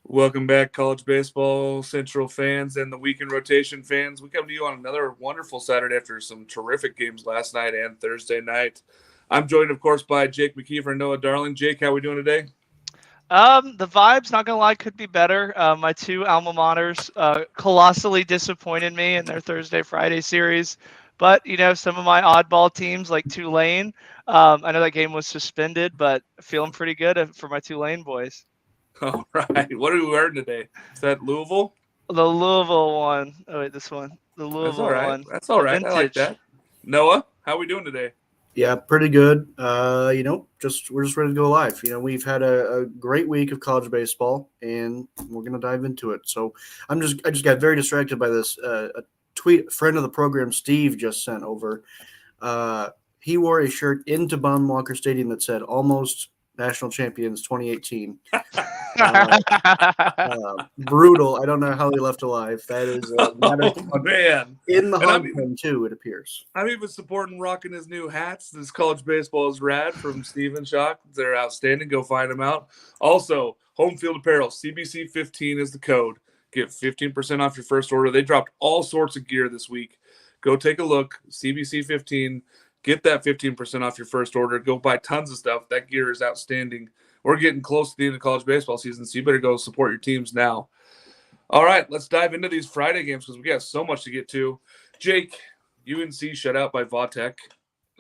Welcome back, college baseball central fans and the weekend rotation fans. We come to you on another wonderful Saturday after some terrific games last night and Thursday night. I'm joined, of course, by Jake McKeever and Noah Darling. Jake, how are we doing today? The vibes, not gonna lie, could be better. My two alma maters colossally disappointed me in their Thursday Friday series, but some of my oddball teams like Tulane. I know that game was suspended, but feeling pretty good for my Tulane boys. All right. What are we wearing today? Is that Louisville? The Louisville one. Oh wait, this one. The That's all Louisville right. one. That's all The right. I like vintage. that. Noah, how are we doing today? Yeah, pretty good. We're just ready to go live. We've had a great week of college baseball, and we're gonna dive into it. So I just got very distracted by this a tweet a friend of the program, Steve, just sent over. Uh, he wore a shirt into Baum-Walker Stadium that said "Almost National Champions 2018." Uh, Brutal. I don't know how he left alive. That is that Oh, is man. in the And hog pen too. It appears. I'm even supporting rocking his new hats. This college baseball is rad from Steven Shock. They're outstanding. Go find them out. Also, home field apparel, CBC 15 is the code. Get 15% off your first order. They dropped all sorts of gear this week. Go take a look. CBC 15. Get that 15% off your first order. Go buy tons of stuff. That gear is outstanding. We're getting close to the end of college baseball season, so you better go support your teams now. All right, let's dive into these Friday games because we got so much to get to. Jake, UNC shut out by Vautech.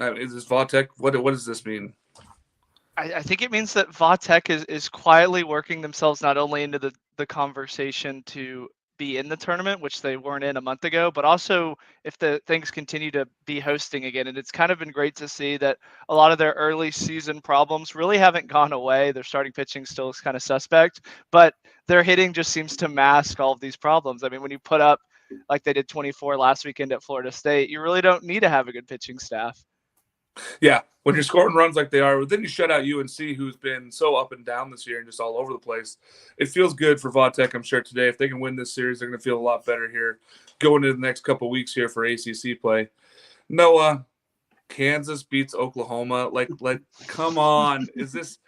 Is this Vautech? What does this mean? I think it means that Vautech is quietly working themselves not only into the conversation to be in the tournament, which they weren't in a month ago, but also if the things continue to be hosting again. And it's kind of been great to see that a lot of their early season problems really haven't gone away. Their starting pitching still is kind of suspect, but their hitting just seems to mask all of these problems. I mean, when you put up like they did 24 last weekend at Florida State, you really don't need to have a good pitching staff. Yeah, when you're scoring runs like they are, then you shut out UNC, who's been so up and down this year and just all over the place. It feels good for Vautech, I'm sure, today. If they can win this series, they're going to feel a lot better here going into the next couple weeks here for ACC play. Noah, Kansas beats Oklahoma. Like, come on, is this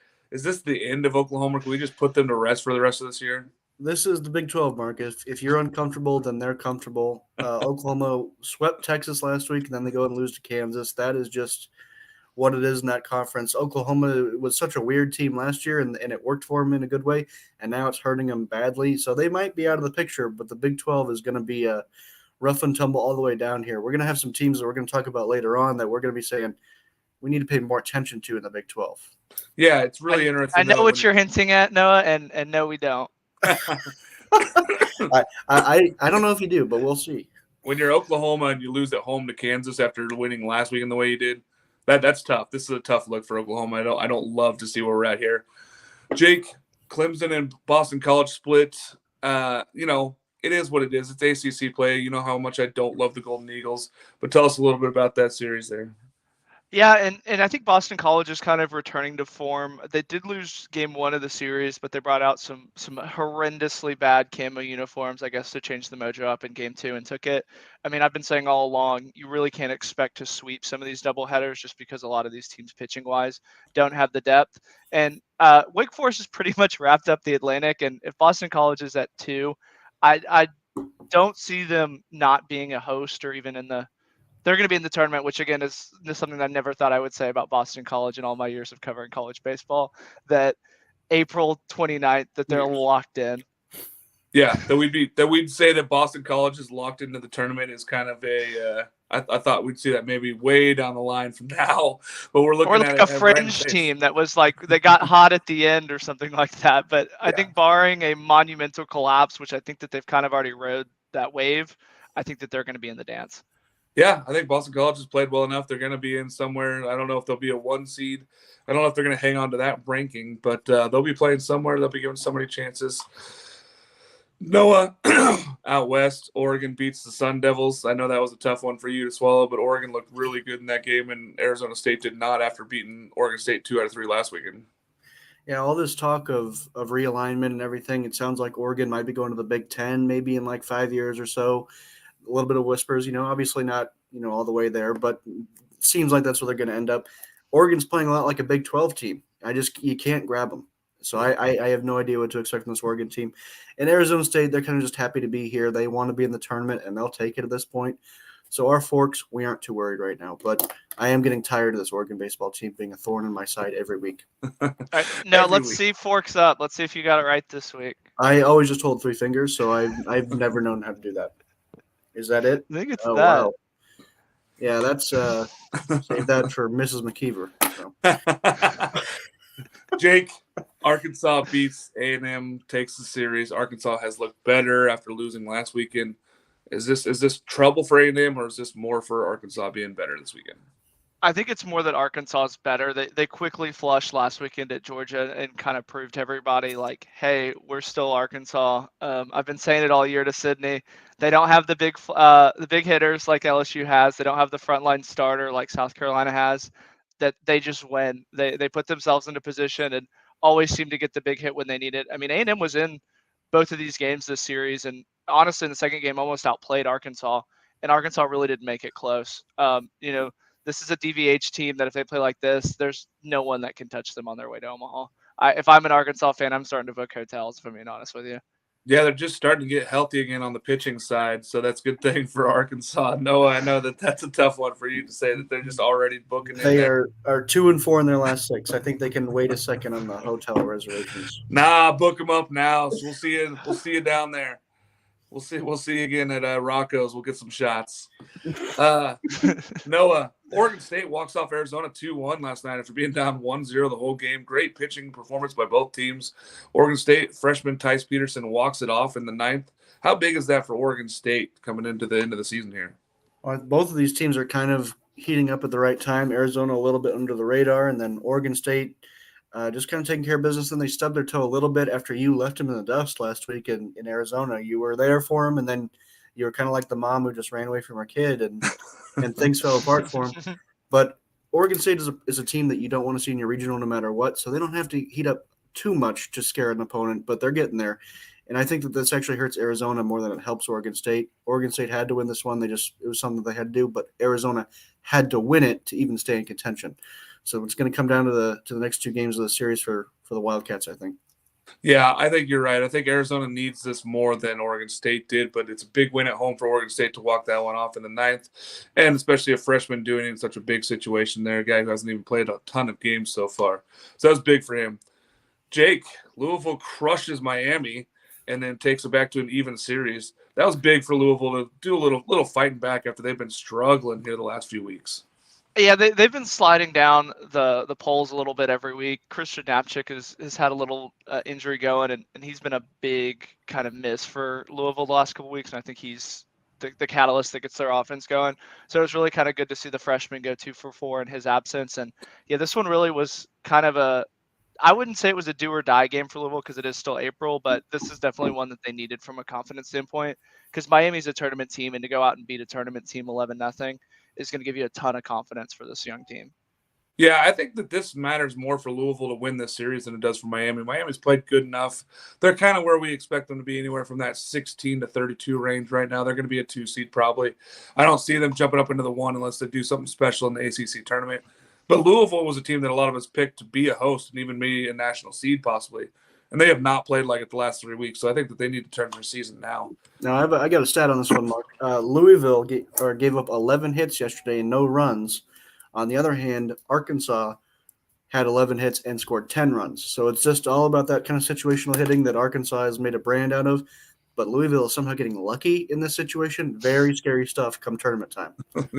the end of Oklahoma? Can we just put them to rest for the rest of this year? This is the Big 12, Mark. If you're uncomfortable, then they're comfortable. Oklahoma swept Texas last week, and then they go and lose to Kansas. That is just what it is in that conference. Oklahoma was such a weird team last year, and it worked for them in a good way, and now it's hurting them badly. So they might be out of the picture, but the Big 12 is going to be a rough and tumble all the way down here. We're going to have some teams that we're going to talk about later on that we're going to be saying we need to pay more attention to in the Big 12. Yeah, it's I, really I interesting know though what when you're hinting at, Noah, and no, we don't. I don't know if you do, but we'll see. when you're Oklahoma and you lose at home to Kansas after winning last week in the way you did, that's tough. This is a tough look for Oklahoma. I don't love to see where we're at here. Jake, Clemson and Boston College split. It is what it is. It's ACC play. You know how much I don't love the Golden Eagles, but tell us a little bit about that series there. Yeah, and I think Boston College is kind of returning to form. They did lose game one of the series, but they brought out some horrendously bad camo uniforms, I guess, to change the mojo up in game two and took it. I mean, I've been saying all along, you really can't expect to sweep some of these double headers just because a lot of these teams pitching wise don't have the depth. And Wake Forest has pretty much wrapped up the Atlantic, and if Boston College is at two, I don't see them not being a host or even in the they're going to be in the tournament, which again is something I never thought I would say about Boston College in all my years of covering college baseball. That April 29th, that they're locked in. Yeah, that we'd say that Boston College is locked into the tournament is kind of a. I thought we'd see that maybe way down the line from now, but we're Or looking at like it a right in the fringe face. team that was like they got hot at the end or something like that. But I Yeah. think barring a monumental collapse, which I think that they've kind of already rode that wave, I think that they're going to be in the dance. Yeah, I think Boston College has played well enough. They're going to be in somewhere. I don't know if they'll be a one seed. I don't know if they're going to hang on to that ranking, but they'll be playing somewhere. They'll be given so many chances. Noah, out west, Oregon beats the Sun Devils. I know that was a tough one for you to swallow, but Oregon looked really good in that game, and Arizona State did not after beating Oregon State 2 out of 3 last weekend. Yeah, all this talk of realignment and everything, it sounds like Oregon might be going to the Big Ten maybe in like 5 years or so. A little bit of whispers, obviously not, all the way there, but it seems like that's where they're going to end up. Oregon's playing a lot like a Big 12 team. You can't grab them. So I have no idea what to expect from this Oregon team. And Arizona State, they're kind of just happy to be here. They want to be in the tournament, and they'll take it at this point. So our Forks, we aren't too worried right now. But I am getting tired of this Oregon baseball team being a thorn in my side every week. All right, now Every let's week. see Forks up. Let's see if you got it right this week. I always just hold three fingers, so I've never known how to do that. Is that it? I think it's Oh, that. wow. Yeah, that's save that for Mrs. McKeever. So. Jake, Arkansas beats A&M, takes the series. Arkansas has looked better after losing last weekend. Is this trouble for A&M, or is this more for Arkansas being better this weekend? I think it's more that Arkansas is better. They quickly flushed last weekend at Georgia and kind of proved to everybody like, hey, we're still Arkansas. I've been saying it all year to Sydney. They don't have the big hitters like LSU has. They don't have the frontline starter like South Carolina has. That they just win. They put themselves into position and always seem to get the big hit when they need it. I mean, A&M was in both of these games this series, and honestly, in the second game, almost outplayed Arkansas. And Arkansas really didn't make it close. This is a DVH team that if they play like this, there's no one that can touch them on their way to Omaha. If I'm an Arkansas fan, I'm starting to book hotels, if I'm being honest with you. Yeah, they're just starting to get healthy again on the pitching side, so that's a good thing for Arkansas. Noah, I know that's a tough one for you to say that they're just already booking in They there. are 2-4 in their last 6. I think they can wait a second on the hotel reservations. Nah, book them up now. So we'll see you. We'll see you down there. We'll see you again at Rocco's. We'll get some shots. Noah, Oregon State walks off Arizona 2-1 last night after being down 1-0 the whole game. Great pitching performance by both teams. Oregon State freshman Tice Peterson walks it off in the ninth. How big is that for Oregon State coming into the end of the season here? Both of these teams are kind of heating up at the right time. Arizona a little bit under the radar, and then Oregon State just kind of taking care of business. And they stubbed their toe a little bit after you left them in the dust last week in Arizona. You were there for them, and then you were kind of like the mom who just ran away from her kid, and things fell apart for him. But Oregon State is a team that you don't want to see in your regional no matter what, so they don't have to heat up too much to scare an opponent, but they're getting there. And I think that this actually hurts Arizona more than it helps Oregon State. Oregon State had to win this one. It was something they had to do, but Arizona had to win it to even stay in contention. So it's going to come down to the next two games of the series for the Wildcats, I think. Yeah, I think you're right. I think Arizona needs this more than Oregon State did, but it's a big win at home for Oregon State to walk that one off in the ninth, and especially a freshman doing it in such a big situation there, a guy who hasn't even played a ton of games so far. So that was big for him. Jake, Louisville crushes Miami and then takes it back to an even series. That was big for Louisville to do a little fighting back after they've been struggling here the last few weeks. Yeah, they've been sliding down the polls a little bit every week. Christian Knapczyk has had a little injury going, and he's been a big kind of miss for Louisville the last couple weeks, and I think he's the catalyst that gets their offense going. So it was really kind of good to see the freshman go 2 for 4 in his absence. And yeah, this one really was kind of I wouldn't say it was a do or die game for Louisville because it is still April, but this is definitely one that they needed from a confidence standpoint because Miami's a tournament team, and to go out and beat a tournament team 11-0 is going to give you a ton of confidence for this young team. Yeah, I think that this matters more for Louisville to win this series than it does for Miami. Miami's played good enough. They're kind of where we expect them to be, anywhere from that 16 to 32 range right now. They're going to be a 2 seed probably. I don't see them jumping up into the 1 unless they do something special in the ACC tournament. But Louisville was a team that a lot of us picked to be a host and even be a national seed possibly. And they have not played like it the last 3 weeks. So I think that they need to turn their season now. Now, I got a stat on this one, Mark. Louisville gave up 11 hits yesterday and no runs. On the other hand, Arkansas had 11 hits and scored 10 runs. So it's just all about that kind of situational hitting that Arkansas has made a brand out of. But Louisville is somehow getting lucky in this situation. Very scary stuff come tournament time.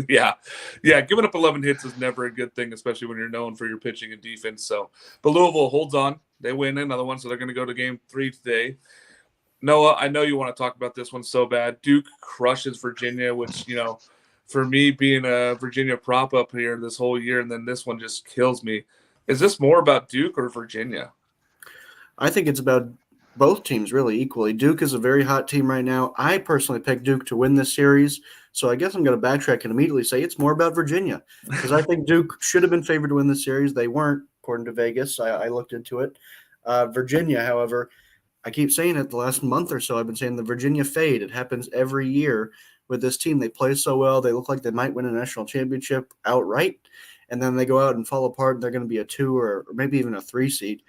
Yeah. Giving up 11 hits is never a good thing, especially when you're known for your pitching and defense. So, but Louisville holds on. They win another one, so they're going to go to game 3 today. Noah, I know you want to talk about this one so bad. Duke crushes Virginia, which, for me being a Virginia prop up here this whole year, and then this one just kills me. Is this more about Duke or Virginia? I think it's about both teams really equally. Duke is a very hot team right now. I personally picked Duke to win this series, so I guess I'm going to backtrack and immediately say it's more about Virginia because I think Duke should have been favored to win this series. They weren't, according to Vegas. I looked into it. Virginia, however, I keep saying it the last month or so. I've been saying the Virginia fade. It happens every year with this team. They play so well. They look like they might win a national championship outright, and then they go out and fall apart. And they're going to be a 2 or maybe even a 3 seed.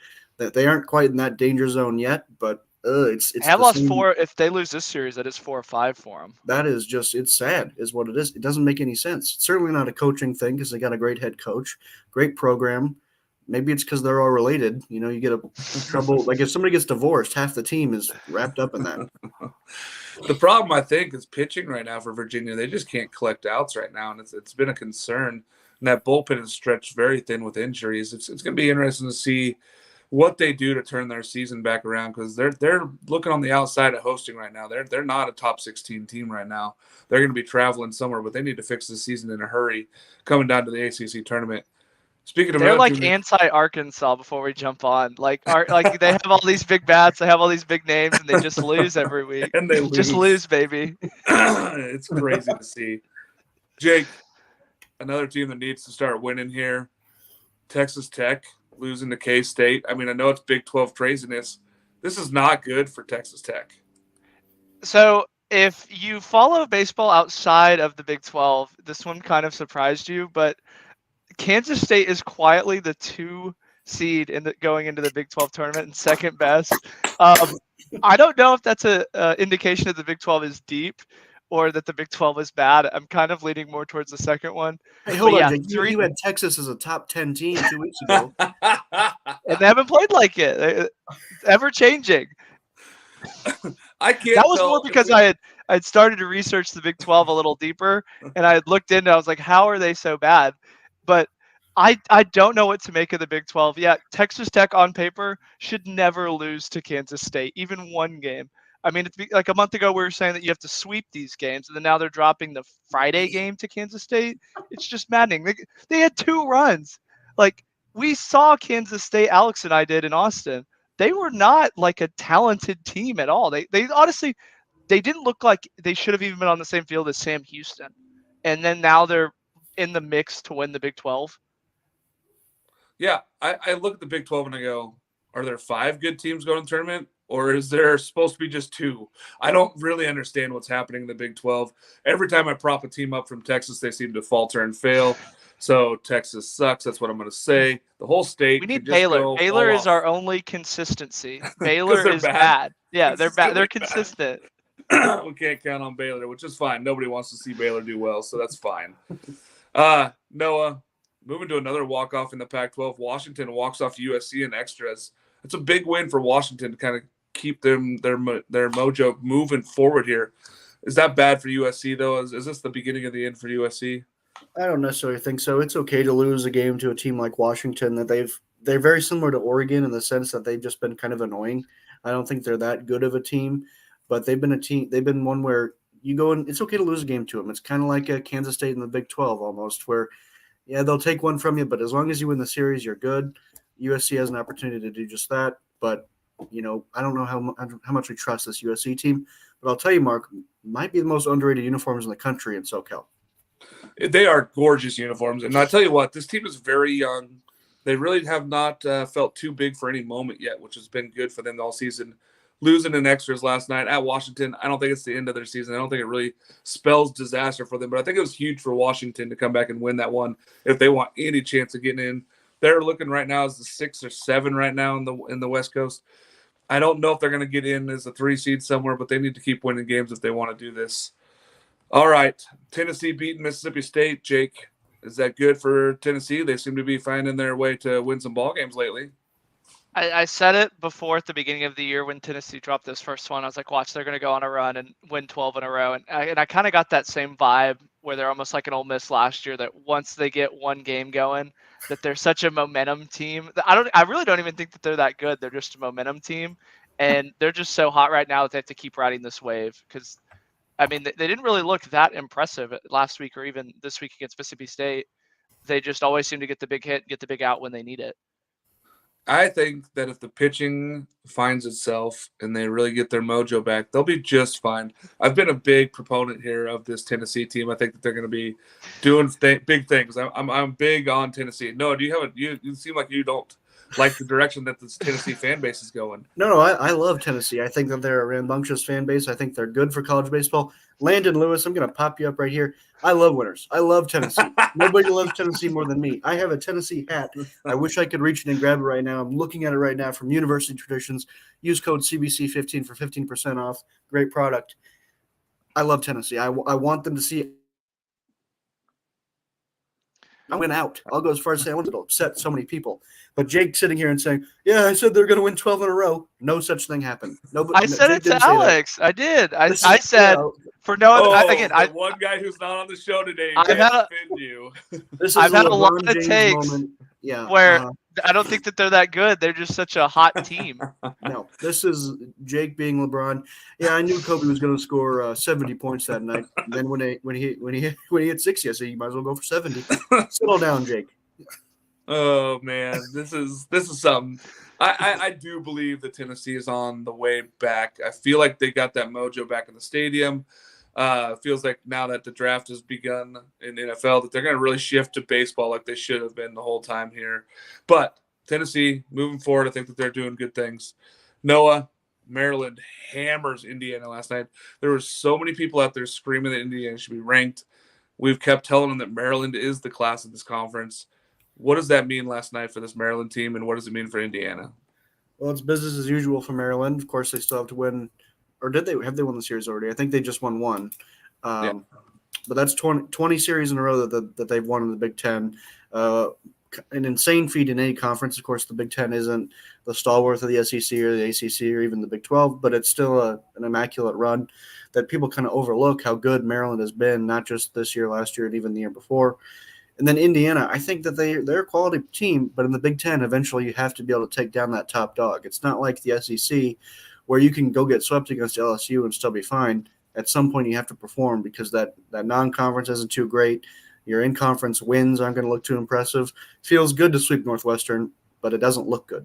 They aren't quite in that danger zone yet, but it's Have the lost same. 4. If they lose this series, that is 4 or 5 for them. That is just, it's sad, is what it is. It doesn't make any sense. It's certainly not a coaching thing because they got a great head coach, great program. Maybe it's because they're all related. You know, you get a trouble. Like if somebody gets divorced, half the team is wrapped up in that. The problem, I think, is pitching right now for Virginia. They just can't collect outs right now, and it's been a concern. And that bullpen is stretched very thin with injuries. It's going to be interesting to see what they do to turn their season back around because they're looking on the outside at hosting right now. They're not a top 16 team right now. They're going to be traveling somewhere, but they need to fix the season in a hurry coming down to the ACC tournament. Speaking of They're like teams, anti-Arkansas before we jump on. Like they have all these big bats, they have all these big names, and they just lose every week. and they Just lose, baby. It's crazy to see. Jake, another team that needs to start winning here. Texas Tech losing to K-State. I mean, I know it's Big 12 craziness. This is not good for Texas Tech. So if you follow baseball outside of the Big 12, this one kind of surprised you, but Kansas State is quietly the 2 seed going into the Big 12 tournament and second best. I don't know if that's a indication that the Big 12 is deep or that the Big 12 is bad. I'm kind of leaning more towards the second one. Hey, hold But on, yeah, Jake. You had Texas as a top 10 team 2 weeks ago. and they haven't played like it. Ever changing. I can't. That was more because I had started to research the Big 12 a little deeper, and I had looked into. I was like, how are they so bad? But I don't know what to make of the Big 12. Yeah, Texas Tech on paper should never lose to Kansas State, even one game. I mean, it's like a month ago we were saying that you have to sweep these games, and then now they're dropping the Friday game to Kansas State. It's just maddening. They had 2 runs. Like we saw Kansas State, Alex and I did in Austin. They were not like a talented team at all. They honestly, they didn't look like they should have even been on the same field as Sam Houston. And then now they're in the mix to win the Big 12. Yeah, I look at the Big 12 and I go, are there 5 good teams going to the tournament? Or is there supposed to be just 2? I don't really understand what's happening in the Big 12. Every time I prop a team up from Texas, they seem to falter and fail. So Texas sucks. That's what I'm going to say. The whole state. We need Baylor. Baylor is our only consistency. Baylor is bad. Yeah, they're bad. They're consistent. We can't count on Baylor, which is fine. Nobody wants to see Baylor do well, so that's fine. Noah, moving to another walk-off in the Pac-12. Washington walks off USC in extras. It's a big win for Washington to kind of keep their mojo moving forward here. Is that bad for USC, though? Is this the beginning of the end for USC? I don't necessarily think so. It's okay to lose a game to a team like Washington that they're very similar to Oregon in the sense that they've just been kind of annoying. I don't think they're that good of a team, but they've been one where you go and it's okay to lose a game to them. It's kind of like a Kansas State in the Big 12 almost, where yeah, they'll take one from you, but as long as you win the series, you're good. USC has an opportunity to do just that, but I don't know how much we trust this USC team, but I'll tell you, Mark, might be the most underrated uniforms in the country in SoCal. They are gorgeous uniforms, and I tell you what, this team is very young. They really have not felt too big for any moment yet, which has been good for them all season. Losing in extras last night at Washington, I don't think it's the end of their season. I don't think it really spells disaster for them, but I think it was huge for Washington to come back and win that one if they want any chance of getting in. They're looking right now as the 6 or 7 right now in the West Coast. I don't know if they're going to get in as a 3 seed somewhere, but they need to keep winning games if they want to do this. All right, Tennessee beating Mississippi State. Jake, is that good for Tennessee? They seem to be finding their way to win some ball games lately. I said it before at the beginning of the year when Tennessee dropped this first one. I was like, watch, they're going to go on a run and win 12 in a row. And I kind of got that same vibe where they're almost like an Ole Miss last year, that once they get one game going, that they're such a momentum team. I really don't even think that they're that good. They're just a momentum team. And they're just so hot right now that they have to keep riding this wave. Because, I mean, they didn't really look that impressive last week or even this week against Mississippi State. They just always seem to get the big hit, get the big out when they need it. I think that if the pitching finds itself and they really get their mojo back, they'll be just fine. I've been a big proponent here of this Tennessee team. I think that they're going to be doing big things. I'm big on Tennessee. No, do you have you seem like you don't like the direction that this Tennessee fan base is going. No, I love Tennessee. I think that they're a rambunctious fan base. I think they're good for college baseball. Landon Lewis, I'm going to pop you up right here. I love winners. I love Tennessee. Nobody loves Tennessee more than me. I have a Tennessee hat. I wish I could reach it and grab it right now. I'm looking at it right now from University Traditions. Use code CBC15 for 15% off. Great product. I love Tennessee. I want them to see I went out. I'll go as far as saying I wanted to upset so many people. But Jake sitting here and saying, "Yeah, I said they're going to win 12 in a row." No such thing happened. I said Jake it didn't to say that. Alex. I did. I said for no other. The one guy who's not on the show today can't defend you. This is I've had a lot LeBron of James takes moment. Yeah, where I don't think that they're that good. They're just such a hot team. No, this is Jake being LeBron. Yeah, I knew Kobe was going to score 70 points that night. Then when he hit 60, I said you might as well go for 70. Settle down, Jake. Oh man, this is something. I do believe that Tennessee is on the way back. I feel like they got that mojo back in the stadium. Feels like now that the draft has begun in the NFL that they're going to really shift to baseball like they should have been the whole time here. But Tennessee moving forward, I think that they're doing good things. Noah, Maryland hammers Indiana last night. There were so many people out there screaming that Indiana should be ranked. We've kept telling them that Maryland is the class of this conference. What does that mean last night for this Maryland team, and what does it mean for Indiana? Well, it's business as usual for Maryland. Of course, they still have to win. Or did they? Have they won the series already? I think they just won one. Yeah. But that's 20 series in a row that they've won in the Big Ten. An insane feat in any conference. Of course, the Big Ten isn't the stalwart of the SEC or the ACC or even the Big 12, but it's still an immaculate run that people kind of overlook how good Maryland has been, not just this year, last year, and even the year before. And then Indiana, I think that they're a quality team, but in the Big Ten, eventually you have to be able to take down that top dog. It's not like the SEC where you can go get swept against LSU and still be fine. At some point, you have to perform because that non-conference isn't too great. Your in-conference wins aren't going to look too impressive. Feels good to sweep Northwestern, but it doesn't look good.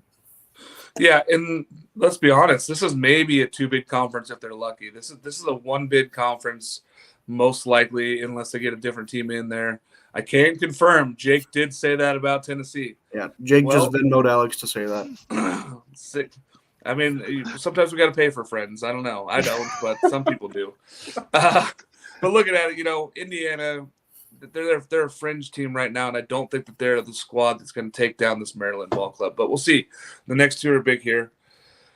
Yeah, and let's be honest, this is maybe a two-bid conference if they're lucky. This is a one-bid conference, most likely, unless they get a different team in there. I can confirm Jake did say that about Tennessee. Yeah, Jake just Venmo'd Alex to say that. Sick. I mean, sometimes we got to pay for friends. I don't know. I don't, but some people do. But looking at it, Indiana, they're a fringe team right now, and I don't think that they're the squad that's going to take down this Maryland ball club. But we'll see. The next two are big here.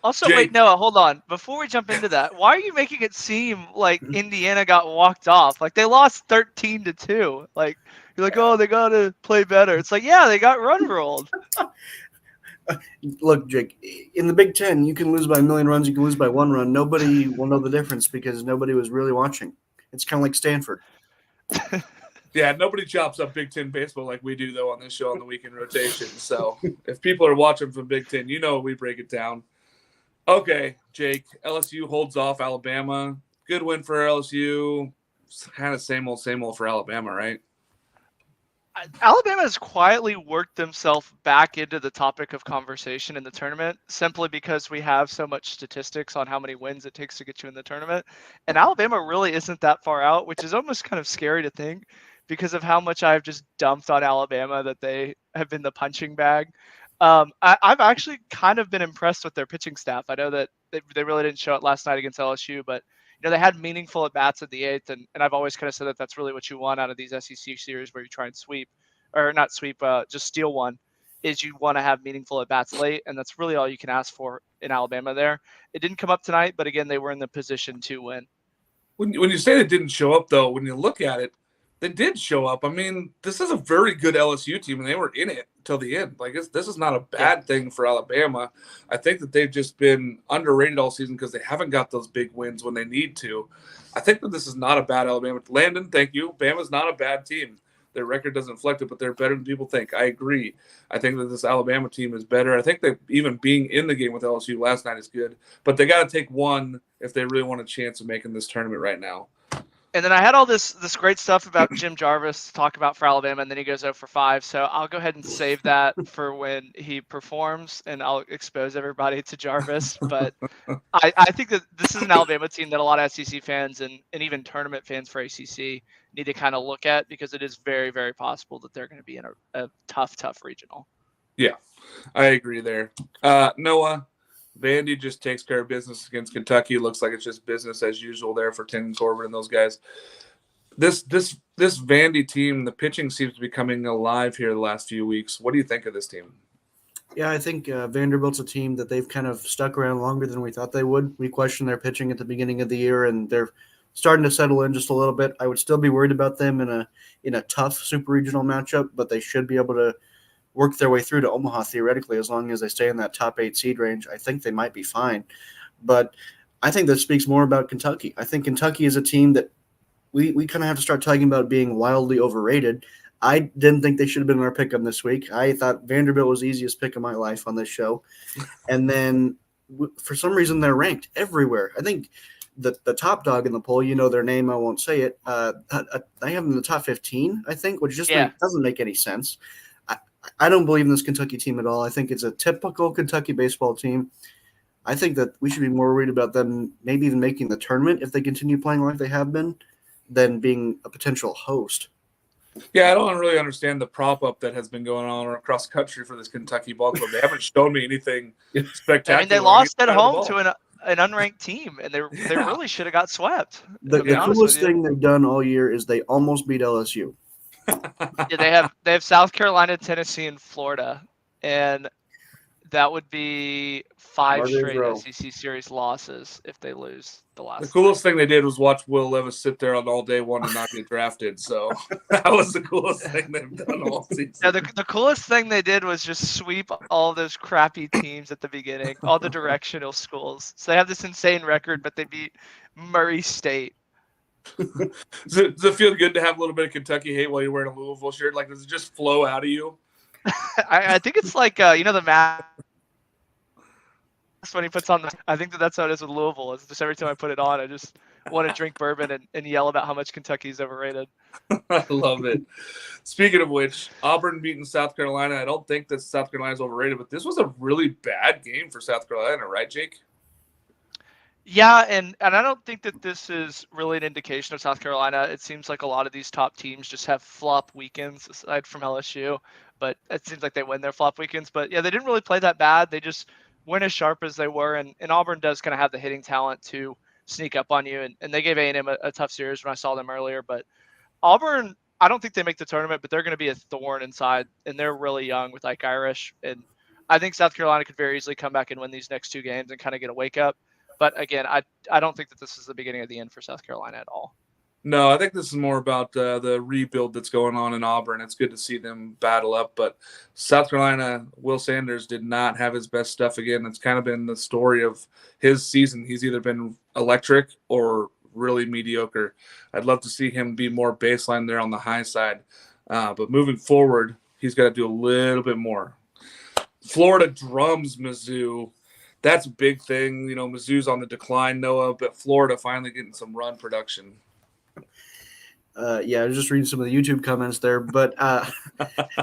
Also, wait, Noah, hold on. Before we jump into that, why are you making it seem like Indiana got walked off? Like they lost 13-2. Like you're like, oh, they got to play better. It's like, yeah, they got run rolled. Look, Jake, in the Big Ten, you can lose by a million runs. You can lose by one run. Nobody will know the difference because nobody was really watching. It's kind of like Stanford. Yeah, nobody chops up Big Ten baseball like we do, though, on this show on the weekend rotation. So if people are watching from Big Ten, we break it down. Okay, Jake, LSU holds off Alabama. Good win for LSU. Kind of same old for Alabama, right? Alabama has quietly worked themselves back into the topic of conversation in the tournament simply because we have so much statistics on how many wins it takes to get you in the tournament. And Alabama really isn't that far out, which is almost kind of scary to think because of how much I've just dumped on Alabama that they have been the punching bag. I've actually kind of been impressed with their pitching staff. I know that they really didn't show it last night against LSU, but they had meaningful at bats at the eighth, and I've always kind of said that that's really what you want out of these SEC series where you try and sweep, or not sweep, just steal one, is you want to have meaningful at bats late, and that's really all you can ask for in Alabama there. It didn't come up tonight, but again, they were in the position to win. When you say they didn't show up, though, when you look at it, they did show up. I mean, this is a very good LSU team, and they were in it till the end. Like, this is not a bad thing for Alabama. I think that they've just been underrated all season because they haven't got those big wins when they need to. I think that this is not a bad Alabama. Landon, thank you. Bama's not a bad team. Their record doesn't reflect it, but they're better than people think. I agree. I think that this Alabama team is better. I think that even being in the game with LSU last night is good, but they got to take one if they really want a chance of making this tournament right now. And then I had all this great stuff about Jim Jarvis to talk about for Alabama, and then he goes 0 for 5. So I'll go ahead and save that for when he performs, and I'll expose everybody to Jarvis. But I think that this is an Alabama team that a lot of SEC fans and even tournament fans for ACC need to kind of look at because it is very, very possible that they're going to be in a tough regional. Yeah, I agree there. Noah, Vandy just takes care of business against Kentucky. Looks like it's just business as usual there for Tim Corbin and those guys. This Vandy team, the pitching seems to be coming alive here the last few weeks. What do you think of this team? Yeah, I think Vanderbilt's a team that they've kind of stuck around longer than we thought they would. We questioned their pitching at the beginning of the year, and they're starting to settle in just a little bit. I would still be worried about them in a tough super regional matchup, but they should be able to work their way through to Omaha theoretically as long as they stay in that top 8 seed range. I think they might be fine. But I think that speaks more about Kentucky. I think Kentucky is a team that we kind of have to start talking about being wildly overrated. I didn't think they should have been in our pick 'em this week. I thought Vanderbilt was the easiest pick of my life on this show. And then for some reason they're ranked everywhere. I think the top dog in the poll, you know their name, I won't say it. I have them in the top 15, I think, which just doesn't make any sense. I don't believe in this Kentucky team at all. I think it's a typical Kentucky baseball team. I think that we should be more worried about them maybe even making the tournament if they continue playing like they have been than being a potential host. Yeah, I don't really understand the prop up that has been going on across the country for this Kentucky ball club. They haven't shown me anything spectacular. I mean, they lost at home to an unranked team, and they really should have got swept. The coolest thing they've done all year is they almost beat LSU. Yeah, they have South Carolina, Tennessee, and Florida, and that would be 5 straight SEC series losses if they lose the last. The coolest thing they did was watch Will Levis sit there on all day one and not get drafted. So that was the coolest thing they've done all season. Yeah, the coolest thing they did was just sweep all those crappy teams at the beginning, all the directional schools. So they have this insane record, but they beat Murray State. Does it feel good to have a little bit of Kentucky hate while you're wearing a Louisville shirt? Like, does it just flow out of you? I think it's like the mask when he puts on I think that's how it is with Louisville. It's just every time I put it on, I just want to drink bourbon and yell about how much Kentucky's overrated. I love it. Speaking of which, Auburn beating South Carolina. I don't think that South Carolina's overrated, but this was a really bad game for South Carolina, right, Jake? Yeah, and I don't think that this is really an indication of South Carolina. It seems like a lot of these top teams just have flop weekends, aside from LSU. But it seems like they win their flop weekends. But yeah, they didn't really play that bad. They just weren't as sharp as they were. And Auburn does kind of have the hitting talent to sneak up on you. And they gave A&M a tough series when I saw them earlier. But Auburn, I don't think they make the tournament, but they're going to be a thorn inside. And they're really young with Ike Irish. And I think South Carolina could very easily come back and win these next 2 games and kind of get a wake up. But again, I don't think that this is the beginning of the end for South Carolina at all. No, I think this is more about the rebuild that's going on in Auburn. It's good to see them battle up. But South Carolina, Will Sanders did not have his best stuff again. It's kind of been the story of his season. He's either been electric or really mediocre. I'd love to see him be more baseline there on the high side. But moving forward, he's got to do a little bit more. Florida drums Mizzou. That's a big thing. You know, Mizzou's on the decline, Noah, but Florida finally getting some run production. Yeah, I was just reading some of the YouTube comments there, but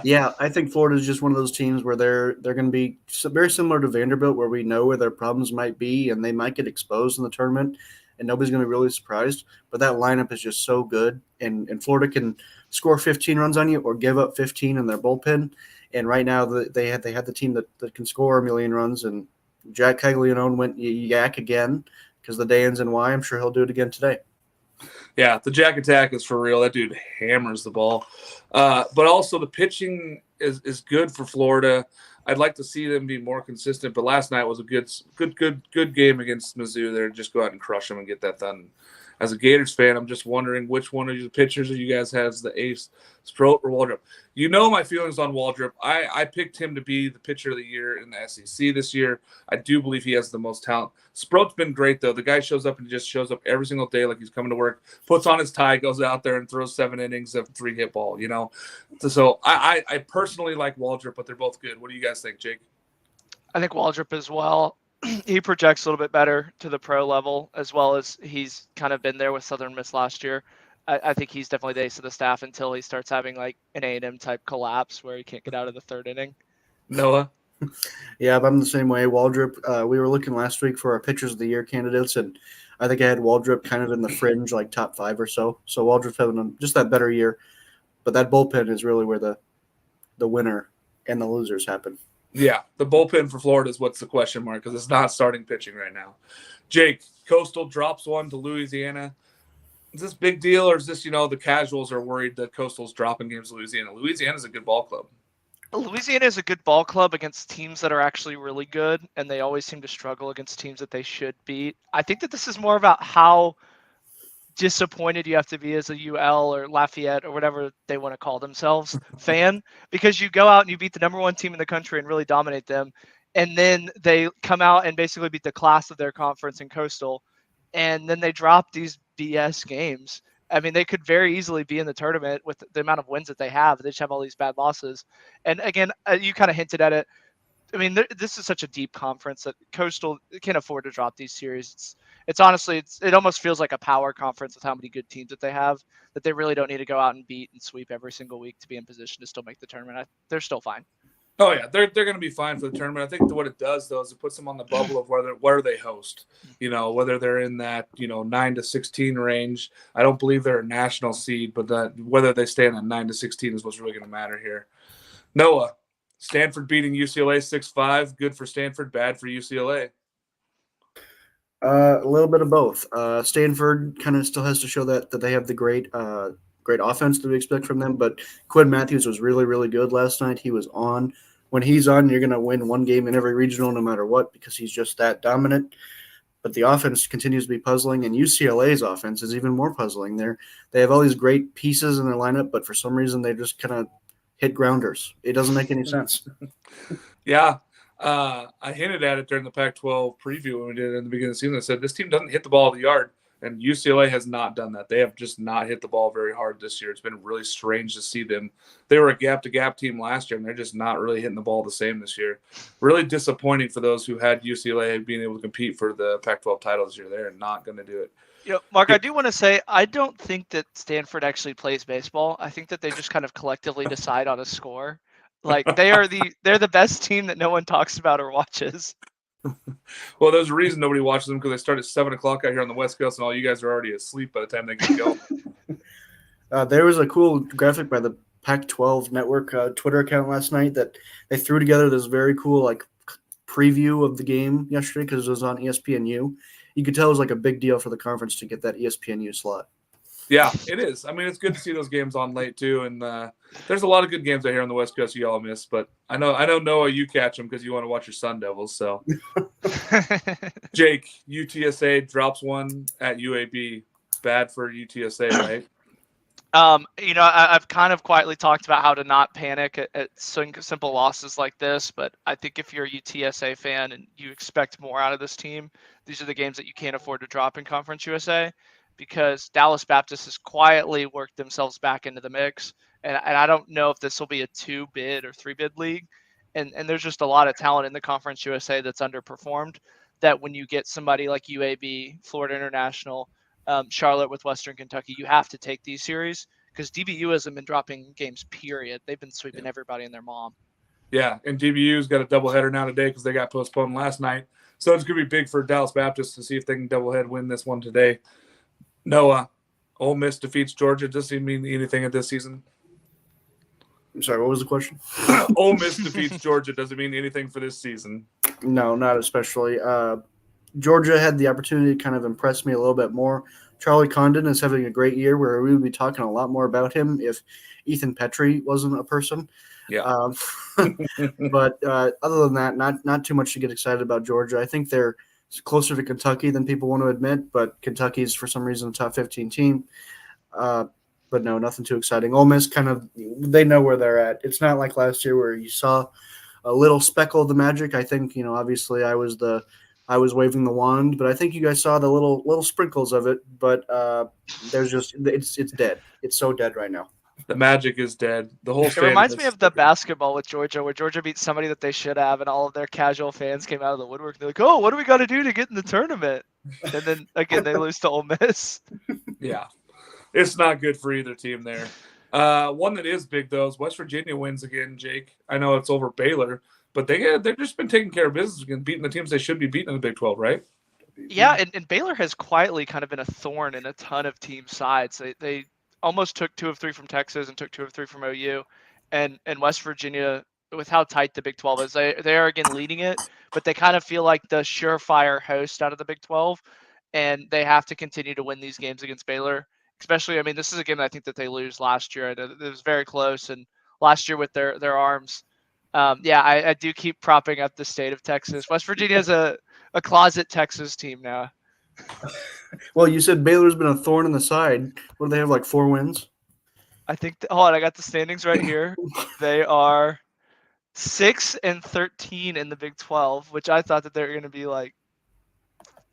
yeah, I think Florida is just one of those teams where they're going to be very similar to Vanderbilt, where we know where their problems might be, and they might get exposed in the tournament, and nobody's going to be really surprised. But that lineup is just so good, and Florida can score 15 runs on you or give up 15 in their bullpen. And right now, they had the team that can score a million runs, and Jack Caglianone went yak again because the day ends in Y. I'm sure he'll do it again today. Yeah, the Jack attack is for real. That dude hammers the ball. But also the pitching is good for Florida. I'd like to see them be more consistent. But last night was a good game against Mizzou there. Just go out and crush them and get that done. As a Gators fan, I'm just wondering which one of the pitchers you guys have as the ace, Sproat or Waldrop. You know my feelings on Waldrop. I picked him to be the pitcher of the year in the SEC this year. I do believe he has the most talent. Sproat's been great, though. The guy shows up and just shows up every single day like he's coming to work, puts on his tie, goes out there and throws 7 innings of 3-hit ball, you know. So I personally like Waldrop, but they're both good. What do you guys think, Jake? I think Waldrop as well. He projects a little bit better to the pro level, as well as he's kind of been there with Southern Miss last year. I think he's definitely the ace of the staff until he starts having like an A&M type collapse where he can't get out of the 3rd inning. Noah? Yeah, I'm the same way. Waldrop, we were looking last week for our pitchers of the year candidates, and I think I had Waldrop kind of in the fringe, like top 5 or so. So Waldrop's having just that better year. But that bullpen is really where the winner and the losers happen. Yeah, the bullpen for Florida is what's the question mark because it's not starting pitching right now. Jake, Coastal drops one to Louisiana. Is this big deal, or is this, the casuals are worried that Coastal's dropping games to Louisiana? Louisiana's a good ball club. Louisiana is a good ball club against teams that are actually really good, and they always seem to struggle against teams that they should beat. I think that this is more about how disappointed you have to be as a UL or Lafayette or whatever they want to call themselves fan, because you go out and you beat the number one team in the country and really dominate them, and then they come out and basically beat the class of their conference in Coastal, and then they drop these BS games. I mean, they could very easily be in the tournament with the amount of wins that they have. They just have all these bad losses. And again, you kind of hinted at it. I mean, this is such a deep conference that Coastal can't afford to drop these series. It's honestly, it almost feels like a power conference with how many good teams that they have, that they really don't need to go out and beat and sweep every single week to be in position to still make the tournament. They're still fine. Oh yeah, they're going to be fine for the tournament. I think what it does though is it puts them on the bubble of where they host. Whether they're in that 9 to 16 range. I don't believe they're a national seed, but whether they stay in that 9 to 16 is what's really going to matter here. Noah, Stanford beating UCLA 6-5. Good for Stanford, bad for UCLA. A little bit of both. Stanford kind of still has to show that they have the great offense that we expect from them. But Quinn Matthews was really, really good last night. He was on. When he's on, you're going to win one game in every regional no matter what because he's just that dominant. But the offense continues to be puzzling, and UCLA's offense is even more puzzling. They have all these great pieces in their lineup, but for some reason they just kind of hit grounders. It doesn't make any sense. Yeah. I hinted at it during the Pac-12 preview when we did it in the beginning of the season. I said this team doesn't hit the ball at the yard, and UCLA has not done that. They have just not hit the ball very hard this year. It's been really strange to see them. They were a gap-to-gap team last year, and they're just not really hitting the ball the same this year. Really disappointing for those who had UCLA being able to compete for the Pac-12 title this year. They're not going to do it. Mark, I do want to say I don't think that Stanford actually plays baseball. I think that they just kind of collectively decide on a score. Like they're the best team that no one talks about or watches. Well, there's a reason nobody watches them because they start at 7:00 out here on the West Coast, and all you guys are already asleep by the time they get going. There was a cool graphic by the Pac-12 Network Twitter account last night that they threw together this very cool preview of the game yesterday because it was on ESPNU. You could tell it was like a big deal for the conference to get that ESPNU slot. Yeah, it is. I mean, it's good to see those games on late too, and there's a lot of good games out here on the West Coast you all miss. But I know Noah, you catch them because you want to watch your Sun Devils. So, Jake, UTSA drops one at UAB. Bad for UTSA, right? I've kind of quietly talked about how to not panic at simple losses like this, but I think if you're a UTSA fan and you expect more out of this team, these are the games that you can't afford to drop in Conference USA, because Dallas Baptist has quietly worked themselves back into the mix, and I don't know if this will be a 2-bid or 3-bid league, and there's just a lot of talent in the Conference USA that's underperformed, that when you get somebody like UAB, Florida International, Charlotte with Western Kentucky, you have to take these series because DBU hasn't been dropping games, period. They've been sweeping everybody and their mom. Yeah, and DBU's got a doubleheader now today because they got postponed last night. So it's going to be big for Dallas Baptist to see if they can doublehead win this one today. Noah, Ole Miss defeats Georgia. Does it mean anything at this season? I'm sorry, what was the question? Ole Miss defeats Georgia. Does it mean anything for this season? No, not especially. Georgia had the opportunity to kind of impress me a little bit more. Charlie Condon is having a great year where we would be talking a lot more about him if Ethan Petrie wasn't a person. Yeah. But other than that, not too much to get excited about Georgia. I think they're closer to Kentucky than people want to admit, but Kentucky's for some reason a top 15 team. But no, nothing too exciting. Ole Miss they know where they're at. It's not like last year where you saw a little speckle of the magic. I think, obviously I was waving the wand, but I think you guys saw the little sprinkles of it. But it's dead. It's so dead right now. The magic is dead. The whole. It reminds me of the basketball with Georgia, where Georgia beat somebody that they should have, and all of their casual fans came out of the woodwork. They're like, "Oh, what do we got to do to get in the tournament?" And then again, they lose to Ole Miss. Yeah, it's not good for either team there. One that is big though is West Virginia wins again. Jake, I know it's over Baylor. But they've just been taking care of business and beating the teams they should be beating in the Big 12, right? Yeah, and Baylor has quietly kind of been a thorn in a ton of team sides. They almost took 2 of 3 from Texas and took 2 of 3 from OU, and West Virginia with how tight the Big 12 is. They are again leading it, but they kind of feel like the surefire host out of the Big 12, and they have to continue to win these games against Baylor. Especially, I mean, this is a game I think that they lose last year. It was very close, and last year with their arms. Yeah, I do keep propping up the state of Texas. West Virginia is a closet Texas team now. Well, you said Baylor's been a thorn in the side. What do they have, like 4 wins? I think. Hold on, I got the standings right here. They are 6-13 in the Big 12, which I thought that they were going to be like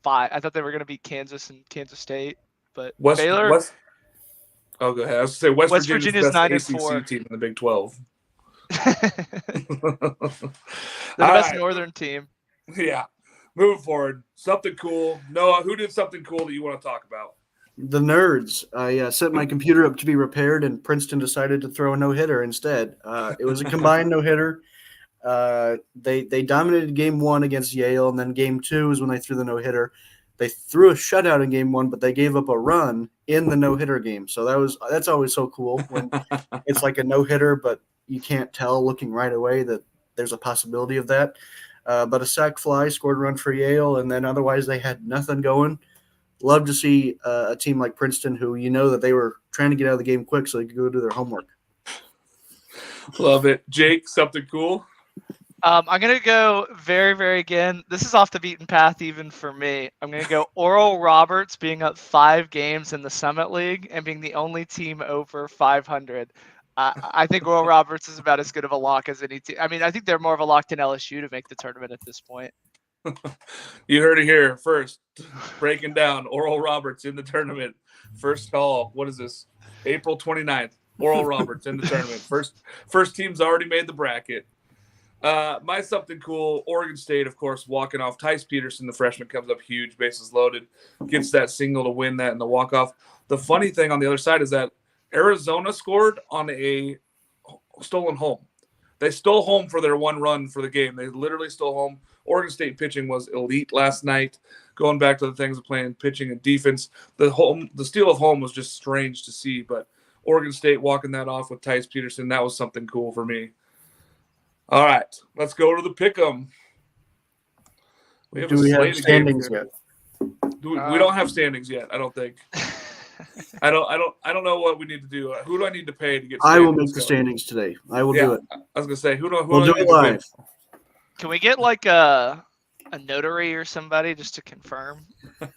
5. I thought they were going to be Kansas and Kansas State, but Baylor. Oh, go ahead. I was going to say West Virginia's Virginia's best 9-4. ACC team in the Big 12. They're the All best right. Northern team. Yeah. Moving forward. Something cool. Noah, who did something cool that you want to talk about? The Nerds. I sent my computer up to be repaired, and Princeton decided to throw a no-hitter instead. It was a combined no-hitter. They dominated game 1 against Yale, and then game 2 is when they threw the no-hitter. They threw a shutout in game 1, but they gave up a run in the no-hitter game. So that's always so cool when it's like a no-hitter, but you can't tell looking right away that there's a possibility of that. But a sac fly scored a run for Yale, and then otherwise they had nothing going. Love to see a team like Princeton, who that they were trying to get out of the game quick so they could go do their homework. Love it. Jake, something cool? I'm going to go very, very again. This is off the beaten path even for me. I'm going to go Oral Roberts being up 5 games in the Summit League and being the only team over 500. I think Oral Roberts is about as good of a lock as any team. I mean, I think they're more of a lock than LSU to make the tournament at this point. You heard it here first. Breaking down Oral Roberts in the tournament. First call. What is this? April 29th. Oral Roberts in the tournament. First team's already made the bracket. My something cool, Oregon State, of course, walking off. Tice Peterson, the freshman, comes up huge, bases loaded, gets that single to win that in the walk-off. The funny thing on the other side is that Arizona scored on a stolen home. They stole home for their one run for the game. They literally stole home. Oregon State pitching was elite last night. Going back to the things of playing pitching and defense, the steal of home was just strange to see. But Oregon State walking that off with Tice Peterson, that was something cool for me. All right, let's go to the pick'em. Do we have standings yet? We don't have standings yet. I don't think. I don't know what we need to do. Who do I need to pay to get? I will make the standings today. I will do it. I was gonna say who we'll do it live. Can we get like a notary or somebody just to confirm?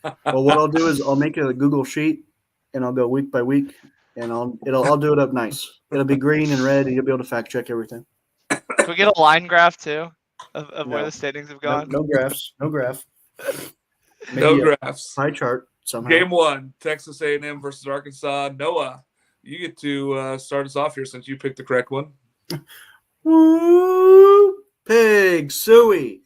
Well, what I'll do is I'll make a Google sheet and I'll go week by week and I'll do it up nice. It'll be green and red and you'll be able to fact check everything. Can we get a line graph too of where the standings have gone? No graphs. No graph. Maybe no graphs. Pie chart somehow. Game 1, Texas A&M versus Arkansas. Noah, you get to start us off here since you picked the correct one. Woo! Pig suey.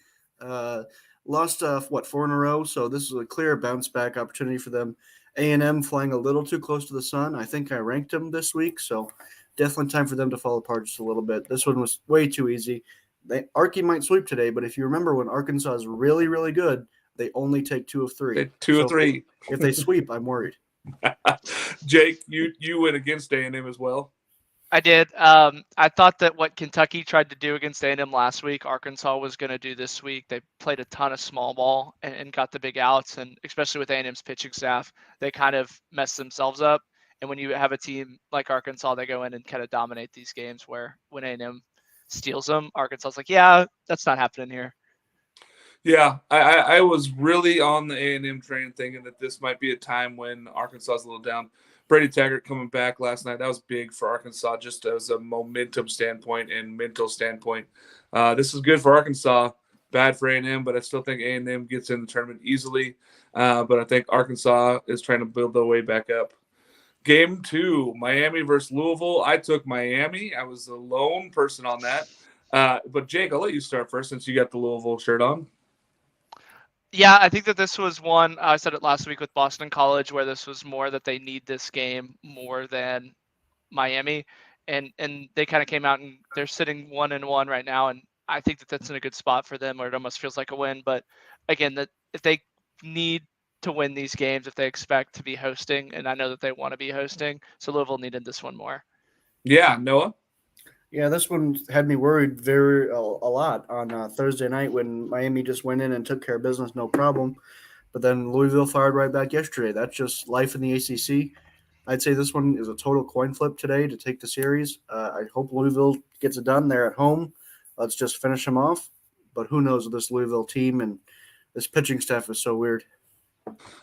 Lost 4 in a row, so this is a clear bounce back opportunity for them. A&M flying a little too close to the sun. I think I ranked them this week, so definitely time for them to fall apart just a little bit. This one was way too easy. Arky might sweep today, but if you remember when Arkansas is really, really good, they only take 2 of 3. 2 of 3. If they sweep, I'm worried. Jake, you went against A&M as well. I did. I thought that what Kentucky tried to do against A&M last week, Arkansas was going to do this week. They played a ton of small ball and got the big outs, and especially with A&M's pitching staff, they kind of messed themselves up. And when you have a team like Arkansas, they go in and kind of dominate these games where when A&M steals them, Arkansas's like, yeah, that's not happening here. Yeah, I was really on the A&M train thinking that this might be a time when Arkansas is a little down. Brady Taggart coming back last night, that was big for Arkansas just as a momentum standpoint and mental standpoint. This is good for Arkansas, bad for A&M, but I still think A&M gets in the tournament easily. But I think Arkansas is trying to build their way back up. Game 2, Miami versus Louisville. I took Miami. I was the lone person on that. But Jake, I'll let you start first since you got the Louisville shirt on. Yeah, I think that this was one, I said it last week with Boston College, where this was more that they need this game more than Miami. And they kind of came out and they're sitting 1-1 right now. And I think that that's in a good spot for them, where it almost feels like a win. But again, that if they need to win these games, if they expect to be hosting, and I know that they want to be hosting, so Louisville needed this one more. Yeah, Noah? Yeah, this one had me worried very a lot on Thursday night when Miami just went in and took care of business, no problem. But then Louisville fired right back yesterday. That's just life in the ACC. I'd say this one is a total coin flip today to take the series. I hope Louisville gets it done. They're at home. Let's just finish them off. But who knows with this Louisville team and this pitching staff is so weird.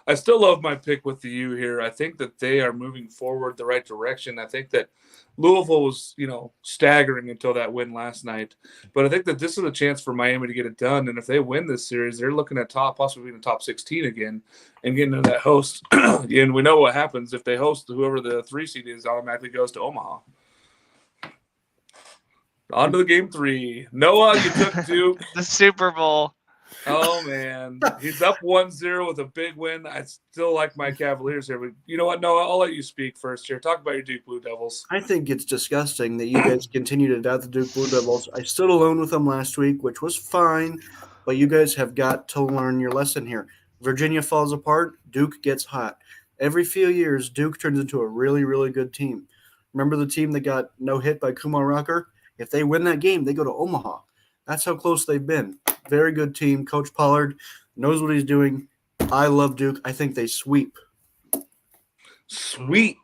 I still love my pick with the U here. I think that they are moving forward the right direction. I think that Louisville was, staggering until that win last night. But I think that this is a chance for Miami to get it done. And if they win this series, they're looking at possibly being the top 16 again and getting into that host. And we know what happens if they host whoever the 3 seed is, automatically goes to Omaha. On to the game 3. Noah, you took Duke. The Super Bowl. Oh, man. He's up 1-0 with a big win. I still like my Cavaliers here. But you know what, Noah? I'll let you speak first here. Talk about your Duke Blue Devils. I think it's disgusting that you guys continue to doubt the Duke Blue Devils. I stood alone with them last week, which was fine, but you guys have got to learn your lesson here. Virginia falls apart, Duke gets hot. Every few years, Duke turns into a really, really good team. Remember the team that got no hit by Kumar Rocker? If they win that game, they go to Omaha. That's how close they've been. Very good team. Coach Pollard knows what he's doing. I love Duke. I think they sweep. Sweet.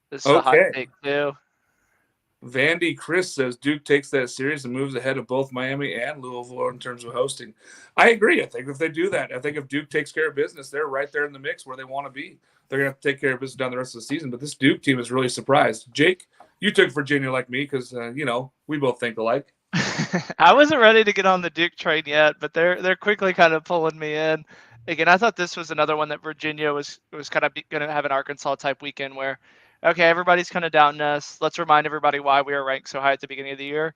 This is a hot take, too. Vandy Chris says Duke takes that series and moves ahead of both Miami and Louisville in terms of hosting. I agree. I think if they do that, I think if Duke takes care of business, they're right there in the mix where they want to be. They're going to have to take care of business down the rest of the season. But this Duke team is really surprised. Jake, you took Virginia like me because, we both think alike. I wasn't ready to get on the Duke train yet, but they're quickly kind of pulling me in. Again, I thought this was another one that Virginia was kind of going to have an Arkansas type weekend where, okay, everybody's kind of doubting us. Let's remind everybody why we were ranked so high at the beginning of the year,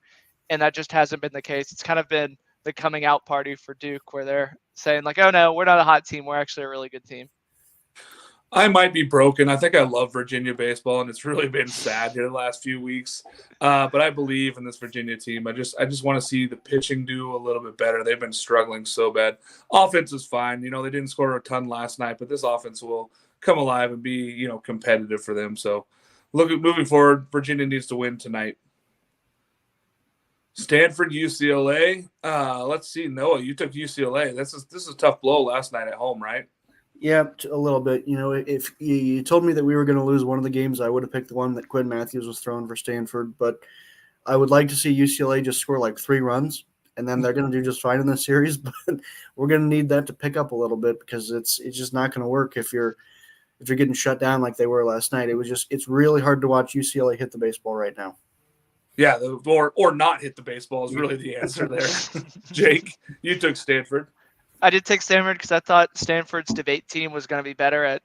and that just hasn't been the case. It's kind of been the coming out party for Duke where they're saying like, oh no, we're not a hot team. We're actually a really good team. I might be broken. I think I love Virginia baseball, and it's really been sad here the last few weeks. But I believe in this Virginia team. I just want to see the pitching do a little bit better. They've been struggling so bad. Offense is fine. They didn't score a ton last night, but this offense will come alive and be, competitive for them. So moving forward, Virginia needs to win tonight. Stanford, UCLA. Let's see. Noah, you took UCLA. This is a tough blow last night at home, right? Yeah, a little bit. If you told me that we were going to lose one of the games, I would have picked the one that Quinn Matthews was throwing for Stanford. But I would like to see UCLA just score like 3 runs, and then they're going to do just fine in this series. But we're going to need that to pick up a little bit because it's just not going to work if you're getting shut down like they were last night. It's really hard to watch UCLA hit the baseball right now. Yeah, or not hit the baseball is really the answer there. Jake, you took Stanford. I did take Stanford because I thought Stanford's debate team was going to be better at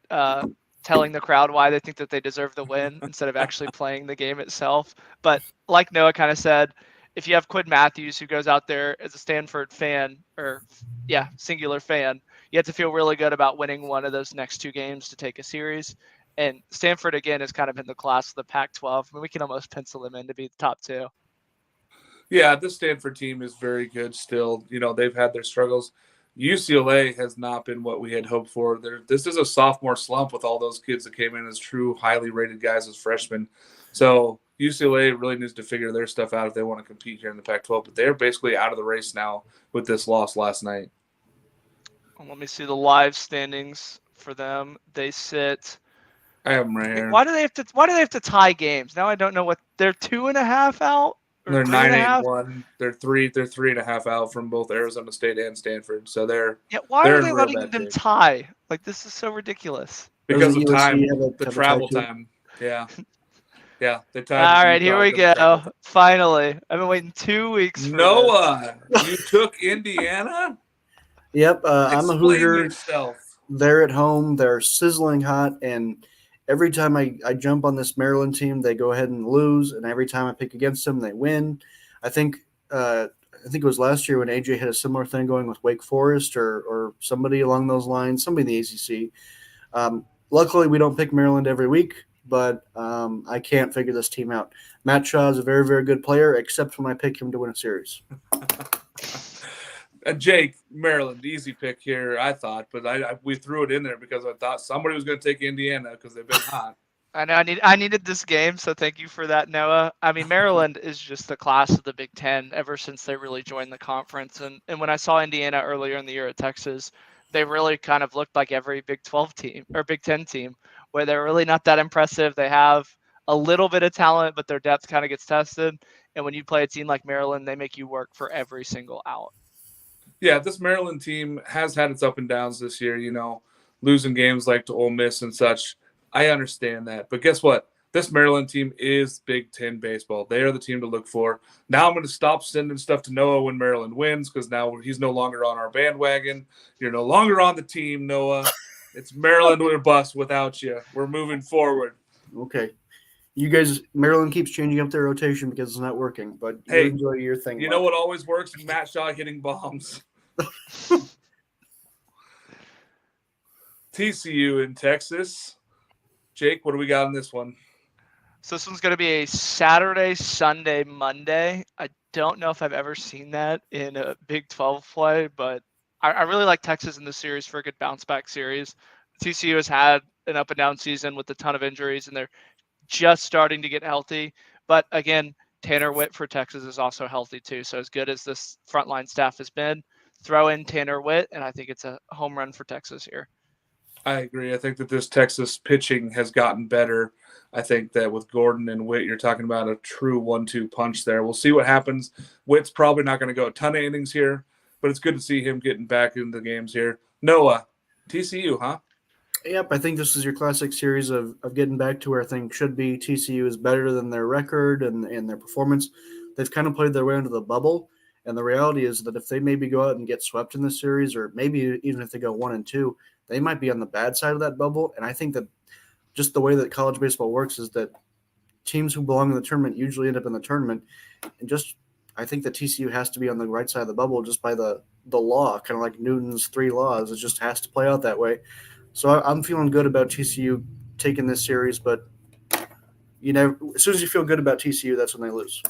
telling the crowd why they think that they deserve the win instead of actually playing the game itself. But like Noah kind of said, if you have Quinn Matthews who goes out there as a Stanford fan, singular fan, you have to feel really good about winning one of those next 2 games to take a series. And Stanford, again, is kind of in the class of the Pac-12. I mean, we can almost pencil them in to be the top 2. Yeah, this Stanford team is very good still. They've had their struggles. UCLA has not been what we had hoped for. This is a sophomore slump with all those kids that came in as true highly rated guys as freshmen. So UCLA really needs to figure their stuff out if they want to compete here in the Pac-12. But they're basically out of the race now with this loss last night. Let me see the live standings for them. They sit. I have them right here. Why do they have to tie games? Now I don't know what they're 2.5 out. They're 9-1. They're 3.5 out from both Arizona State and Stanford. So why are they letting them tie? Like, this is so ridiculous. Because of time, the travel time. Yeah. Yeah, they tied. All right, here we go. Finally, I've been waiting 2 weeks for Noah, you took Indiana? Yep, I'm a Hoosier. Yourself. They're at home. They're sizzling hot, and every time I jump on this Maryland team, they go ahead and lose, and every time I pick against them, they win. I think it was last year when AJ had a similar thing going with Wake Forest or somebody along those lines, somebody in the ACC. Luckily, we don't pick Maryland every week, but I can't figure this team out. Matt Shaw is a very, very good player, except when I pick him to win a series. Jake, Maryland, easy pick here, I thought, but we threw it in there because I thought somebody was going to take Indiana because they've been hot. I know I needed this game, so thank you for that, Noah. I mean, Maryland is just the class of the Big Ten ever since they really joined the conference. And when I saw Indiana earlier in the year at Texas, they really kind of looked like every Big 12 team or Big 10 team, where they're really not that impressive. They have a little bit of talent, but their depth kind of gets tested. And when you play a team like Maryland, they make you work for every single out. Yeah, this Maryland team has had its up and downs this year, losing games like to Ole Miss and such. I understand that. But guess what? This Maryland team is Big Ten baseball. They are the team to look for. Now I'm going to stop sending stuff to Noah when Maryland wins because now he's no longer on our bandwagon. You're no longer on the team, Noah. It's Maryland or bust without you. We're moving forward. Okay. You guys, Maryland keeps changing up their rotation because it's not working, but you enjoy your thing. You know what always works? Matt Shaw hitting bombs. TCU in Texas. Jake, what do we got in this one? So this one's going to be a Saturday, Sunday, Monday. I don't know if I've ever seen that in a Big 12 play, but I really like Texas in this series for a good bounce back series. TCU has had an up and down season with a ton of injuries, and they're just starting to get healthy. But again, Tanner Witt for Texas is also healthy too. So as good as this frontline staff has been, throw in Tanner Witt, and I think it's a home run for Texas here. I agree. I think that this Texas pitching has gotten better. I think that with Gordon and Witt, you're talking about a true 1-2 punch there. We'll see what happens. Witt's probably not going to go a ton of innings here, but it's good to see him getting back into the games here. Noah, TCU, huh? Yep, I think this is your classic series of getting back to where things should be. TCU is better than their record and their performance. They've kind of played their way into the bubble, and the reality is that if they maybe go out and get swept in this series, or maybe even if they go 1-2, they might be on the bad side of that bubble. And I think that just the way that college baseball works is that teams who belong in the tournament usually end up in the tournament. And just I think that TCU has to be on the right side of the bubble just by the law, kind of like Newton's 3 laws. It just has to play out that way. So I'm feeling good about TCU taking this series, but as soon as you feel good about TCU, that's when they lose.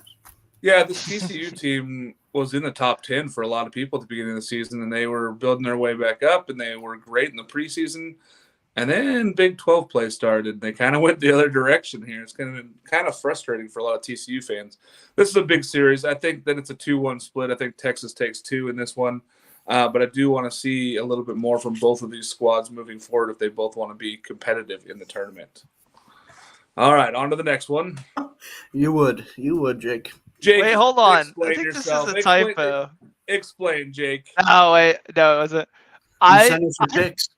Yeah, this TCU team was in the top 10 for a lot of people at the beginning of the season, and they were building their way back up, and they were great in the preseason. And then Big 12 play started. They kind of went the other direction here. It's kind of frustrating for a lot of TCU fans. This is a big series. I think that it's a 2-1 split. I think Texas takes 2 in this one. But I do want to see a little bit more from both of these squads moving forward if they both want to be competitive in the tournament. All right, on to the next one. You would, Jake. Jake, wait, hold on. Explain I think yourself. This is a typo. Explain, Jake. Oh, wait. No, it wasn't. You sent us your picks.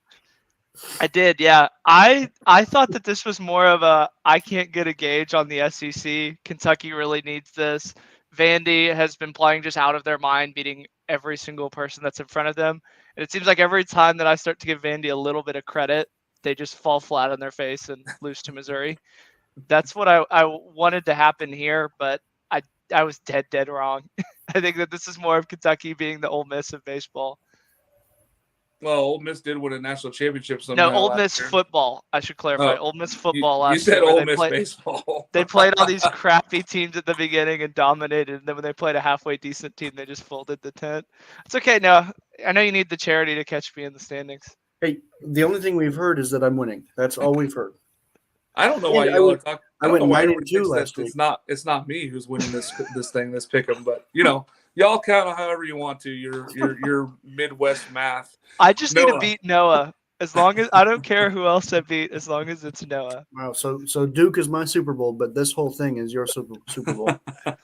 I did, yeah. I thought that this was more of a I can't get a gauge on the SEC. Kentucky really needs this. Vandy has been playing just out of their mind, beating every single person that's in front of them. And it seems like every time that I start to give Vandy a little bit of credit, they just fall flat on their face and lose to Missouri. That's what I wanted to happen here, but I was dead wrong. I think that this is more of Kentucky being the Ole Miss of baseball. Well, Ole Miss did win a national championship somehow. No, Ole Miss football. I should clarify. Ole Miss football last year. You said Ole Miss baseball. They played all these crappy teams at the beginning and dominated. And then when they played a halfway decent team, they just folded the tent. It's okay. No, I know you need the charity to catch me in the standings. Hey, the only thing we've heard is that I'm winning. That's all we've heard. I don't know why y'all are talking. I went 9-2 last week. It's not me who's winning this pick'em, but y'all count on however you want to. Your Midwest math. I just need to beat Noah. As long as I don't care who else I beat, as long as it's Noah. Wow. So Duke is my Super Bowl, but this whole thing is your Super Bowl.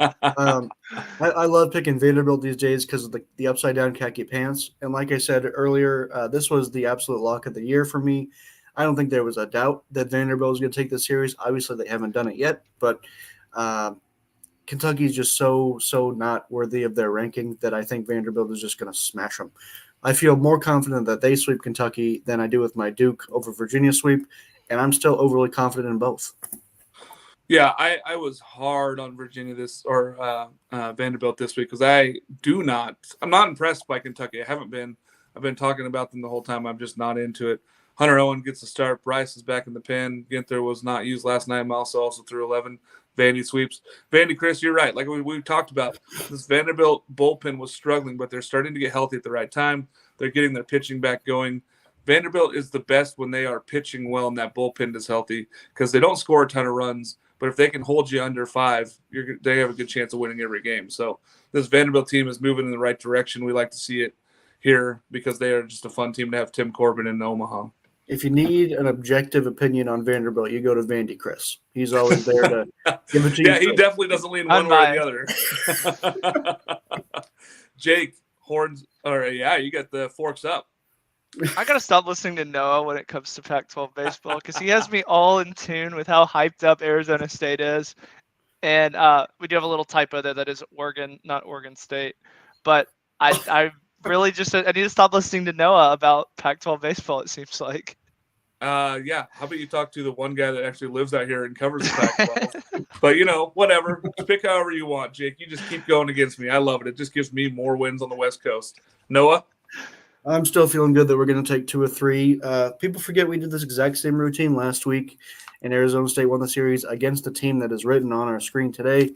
I love picking Vanderbilt these days because of the upside down khaki pants. And like I said earlier, this was the absolute lock of the year for me. I don't think there was a doubt that Vanderbilt was going to take this series. Obviously, they haven't done it yet, but Kentucky is just so not worthy of their ranking that I think Vanderbilt is just going to smash them. I feel more confident that they sweep Kentucky than I do with my Duke over Virginia sweep, and I'm still overly confident in both. Yeah, I was hard on Virginia Vanderbilt this week because I'm not impressed by Kentucky. I haven't been. I've been talking about them the whole time. I'm just not into it. Hunter Owen gets a start. Bryce is back in the pen. Ginther was not used last night. Mouse also threw 11. Vandy sweeps. Vandy, Chris, you're right. Like we talked about, this Vanderbilt bullpen was struggling, but they're starting to get healthy at the right time. They're getting their pitching back going. Vanderbilt is the best when they are pitching well and that bullpen is healthy because they don't score a ton of runs. But if they can hold you under 5, they have a good chance of winning every game. So this Vanderbilt team is moving in the right direction. We like to see it here because they are just a fun team to have Tim Corbin in Omaha. If you need an objective opinion on Vanderbilt, you go to Vandy Chris. He's always there to give it to you. Yeah, he definitely doesn't lean one way or the other. Jake, horns, you got the forks up. I gotta stop listening to Noah when it comes to Pac-12 baseball because he has me all in tune with how hyped up Arizona State is, and we do have a little typo there that is Oregon, not Oregon State. But I really just I need to stop listening to Noah about Pac-12 baseball. It seems like. Yeah. How about you talk to the one guy that actually lives out here and covers the Pac-12? But whatever. Pick however you want, Jake. You just keep going against me. I love it. It just gives me more wins on the West Coast. Noah. I'm still feeling good that we're going to take 2 or 3. People forget we did this exact same routine last week, and Arizona State won the series against the team that is written on our screen today.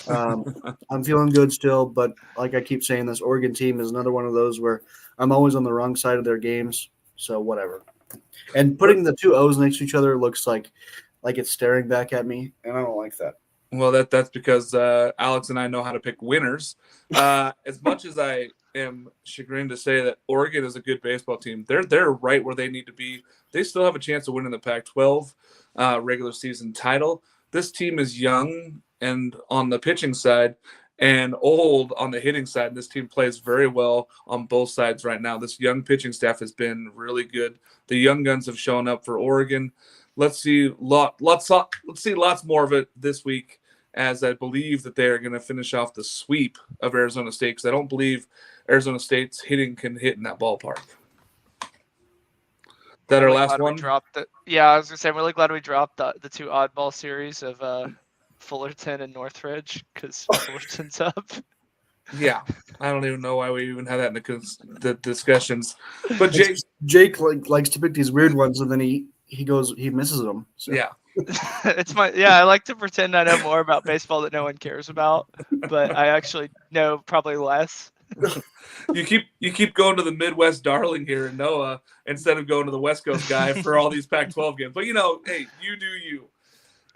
I'm feeling good still, but like I keep saying, this Oregon team is another one of those where I'm always on the wrong side of their games, so whatever. And putting the 2 O's next to each other looks like it's staring back at me, and I don't like that. Well, that's because Alex and I know how to pick winners. As much as I am chagrined to say that Oregon is a good baseball team, they're right where they need to be. They still have a chance of winning the Pac-12 regular season title. This team is young and on the pitching side and old on the hitting side. This team plays very well on both sides right now. This young pitching staff has been really good. The young guns have shown up for Oregon. Let's see lots more of it this week, as I believe that they are going to finish off the sweep of Arizona State, because I don't believe Arizona State's hitting can hit in that ballpark. That our last one? I was going to say, I'm really glad we dropped the 2 oddball series of Fullerton and Northridge because Fullerton's up. Yeah, I don't even know why we even had that in the discussions. But Jake likes to pick these weird ones, and then he misses them. So. Yeah. I like to pretend I know more about baseball that no one cares about, but I actually know probably less. You keep going to the Midwest darling here in Noah instead of going to the West Coast guy for all these Pac-12 games. But hey, you do you.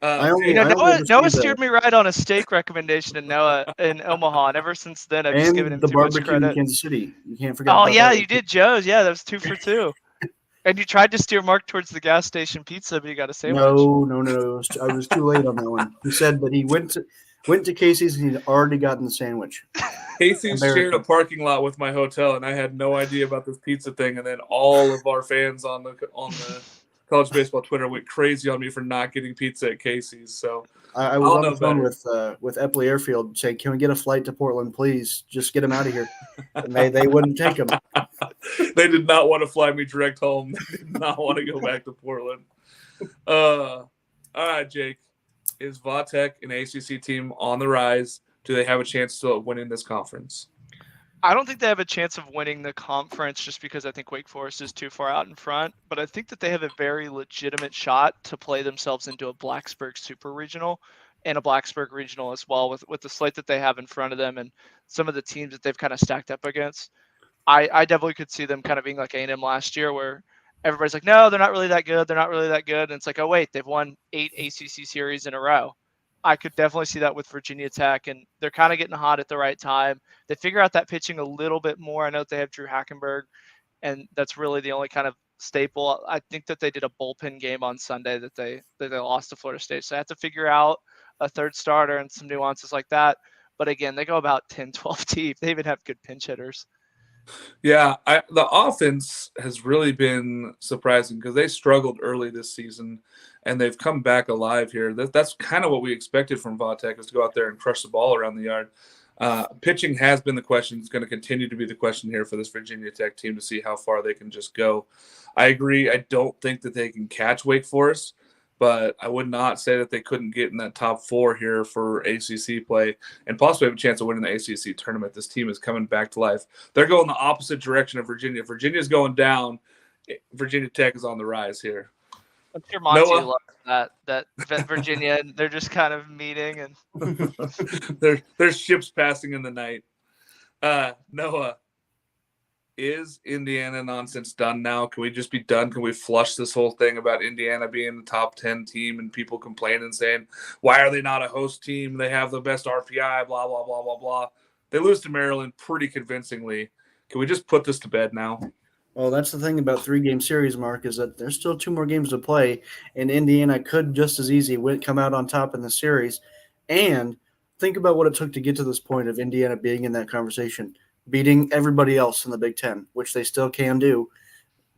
Noah steered me right on a steak recommendation in Omaha, and ever since then I've just given him too much credit. In Kansas City, you can't forget. Oh yeah, you did Joe's. Yeah, that was 2 for 2. And you tried to steer Mark towards the gas station pizza, but you got a sandwich. No. I was too late on that one. He said that he went to Casey's and he'd already gotten the sandwich. Casey's shared a parking lot with my hotel, and I had no idea about this pizza thing. And then all of our fans on the college baseball Twitter went crazy on me for not getting pizza at Casey's. So I was on the phone with Epley Airfield saying, "Can we get a flight to Portland, please? Just get him out of here." And they wouldn't take him. They did not want to fly me direct home. They did not want to go back to Portland. All right, Jake. Is Vatek an ACC team on the rise? Do they have a chance to winning this conference? I don't think they have a chance of winning the conference just because I think Wake Forest is too far out in front. But I think that they have a very legitimate shot to play themselves into a Blacksburg Super Regional and a Blacksburg Regional as well with the slate that they have in front of them and some of the teams that they've kind of stacked up against. I definitely could see them kind of being like A&M last year where everybody's like, no, they're not really that good. They're not really that good. And it's like, oh, wait, they've won 8 ACC series in a row. I could definitely see that with Virginia Tech, and they're kind of getting hot at the right time. They figure out that pitching a little bit more. I know that they have Drew Hackenberg, and that's really the only kind of staple. I think that they did a bullpen game on Sunday that they lost to Florida State. So they have to figure out a third starter and some nuances like that. But again, they go about 10, 12 deep. They even have good pinch hitters. Yeah, the offense has really been surprising because they struggled early this season, and they've come back alive here. That's kind of what we expected from Vatek, is to go out there and crush the ball around the yard. Pitching has been the question. It's going to continue to be the question here for this Virginia Tech team to see how far they can just go. I agree. I don't think that they can catch Wake Forest, but I would not say that they couldn't get in that top 4 here for ACC play and possibly have a chance of winning the ACC tournament. This team is coming back to life. They're going the opposite direction of Virginia. Virginia's going down. Virginia Tech is on the rise here. I'm sure Monty loves that Virginia, they're just kind of meeting and there's ships passing in the night. Noah, is Indiana nonsense done now? Can we just be done? Can we flush this whole thing about Indiana being the top 10 team and people complaining saying, why are they not a host team? They have the best RPI, blah, blah, blah, blah, blah. They lose to Maryland pretty convincingly. Can we just put this to bed now? Well, that's the thing about 3-game series, Mark, is that there's still 2 more games to play, and Indiana could just as easy come out on top in the series. And think about what it took to get to this point of Indiana being in that conversation, beating everybody else in the Big Ten, which they still can do,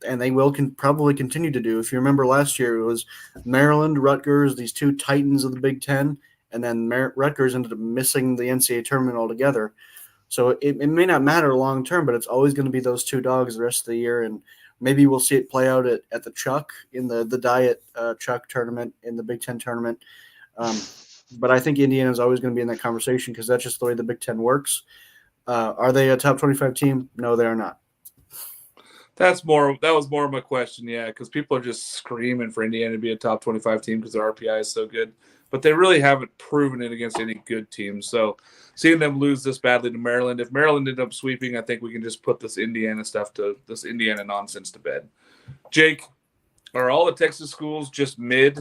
and they will probably continue to do. If you remember last year, it was Maryland, Rutgers, these 2 titans of the Big Ten, and then Rutgers ended up missing the NCAA tournament altogether. So it may not matter long term, but it's always going to be those 2 dogs the rest of the year. And maybe we'll see it play out at the Chuck in the Diet Chuck tournament in the Big Ten tournament. But I think Indiana is always going to be in that conversation because that's just the way the Big Ten works. Are they a top 25 team? No, they are not. That was more of my question, yeah, because people are just screaming for Indiana to be a top 25 team because their RPI is so good. But they really haven't proven it against any good teams. So seeing them lose this badly to Maryland, if Maryland ended up sweeping, I think we can just put this Indiana nonsense to bed. Jake, are all the Texas schools just mid,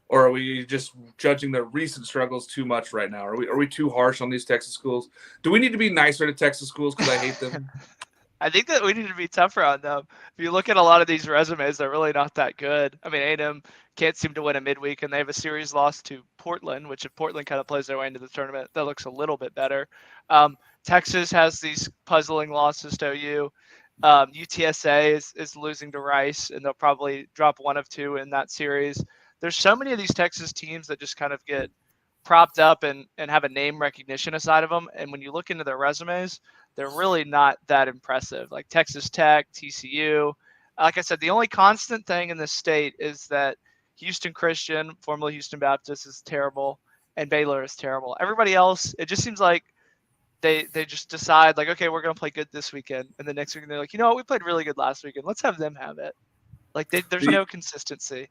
or are we just judging their recent struggles too much right now? Are we too harsh on these Texas schools? Do we need to be nicer to Texas schools because I hate them? I think that we need to be tougher on them. If you look at a lot of these resumes, they're really not that good. I mean, A&M can't seem to win a midweek, and they have a series loss to Portland, which if Portland kind of plays their way into the tournament, that looks a little bit better. Texas has these puzzling losses to OU. UTSA is losing to Rice, and they'll probably drop 1 of 2 in that series. There's so many of these Texas teams that just kind of get propped up and have a name recognition aside of them. And when you look into their resumes, they're really not that impressive. Like Texas Tech, TCU. Like I said, the only constant thing in this state is that Houston Christian, formerly Houston Baptist, is terrible, and Baylor is terrible. Everybody else, it just seems like they just decide, like, okay, we're going to play good this weekend. And the next weekend, they're like, you know what, we played really good last weekend. Let's have them have it. Like, there's no consistency.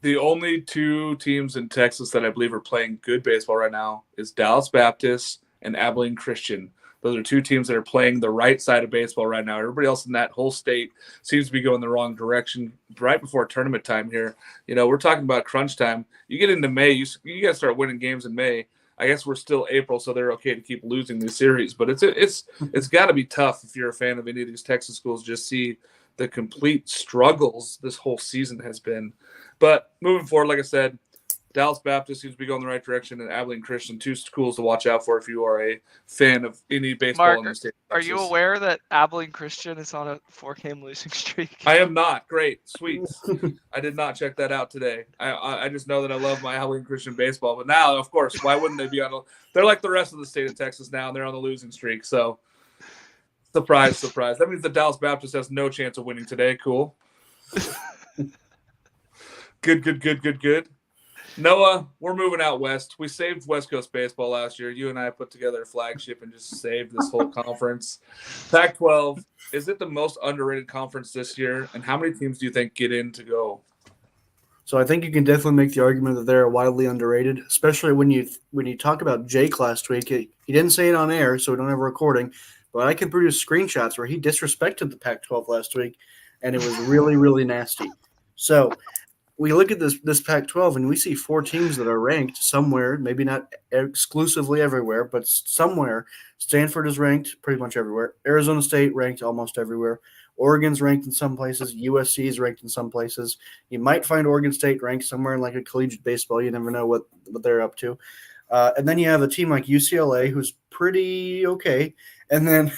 The only 2 teams in Texas that I believe are playing good baseball right now is Dallas Baptist and Abilene Christian. Those are 2 teams that are playing the right side of baseball right now. Everybody else in that whole state seems to be going the wrong direction right before tournament time here. You know, we're talking about crunch time. You get into May, you got to start winning games in May. I guess we're still April, so they're okay to keep losing these series. But it's got to be tough if you're a fan of any of these Texas schools. Just see the complete struggles this whole season has been. But moving forward, like I said, Dallas Baptist seems to be going the right direction, and Abilene Christian, 2 schools to watch out for if you are a fan of any baseball Mark, in the state. Are you aware that Abilene Christian is on a 4-game losing streak? I am not. Great. Sweet. I did not check that out today. I just know that I love my Abilene Christian baseball. But now, of course, why wouldn't they be on they're like the rest of the state of Texas now, and they're on the losing streak. So, surprise. That means the Dallas Baptist has no chance of winning today. Cool. Good. Noah, we're moving out west. We saved West Coast baseball last year. You and I put together a flagship and just saved this whole conference. Pac-12, is it the most underrated conference this year? And how many teams do you think get in to go? So I think you can definitely make the argument that they're widely underrated, especially when you talk about Jake last week. He didn't say it on air, so we don't have a recording, but I can produce screenshots where he disrespected the Pac-12 last week, and it was really, really nasty. So we look at this Pac-12 and we see 4 teams that are ranked somewhere, maybe not exclusively everywhere, but somewhere. Stanford is ranked pretty much everywhere. Arizona State ranked almost everywhere. Oregon's ranked in some places. USC is ranked in some places. You might find Oregon State ranked somewhere in like a collegiate baseball. You never know what they're up to. And then you have a team like UCLA who's pretty okay. And then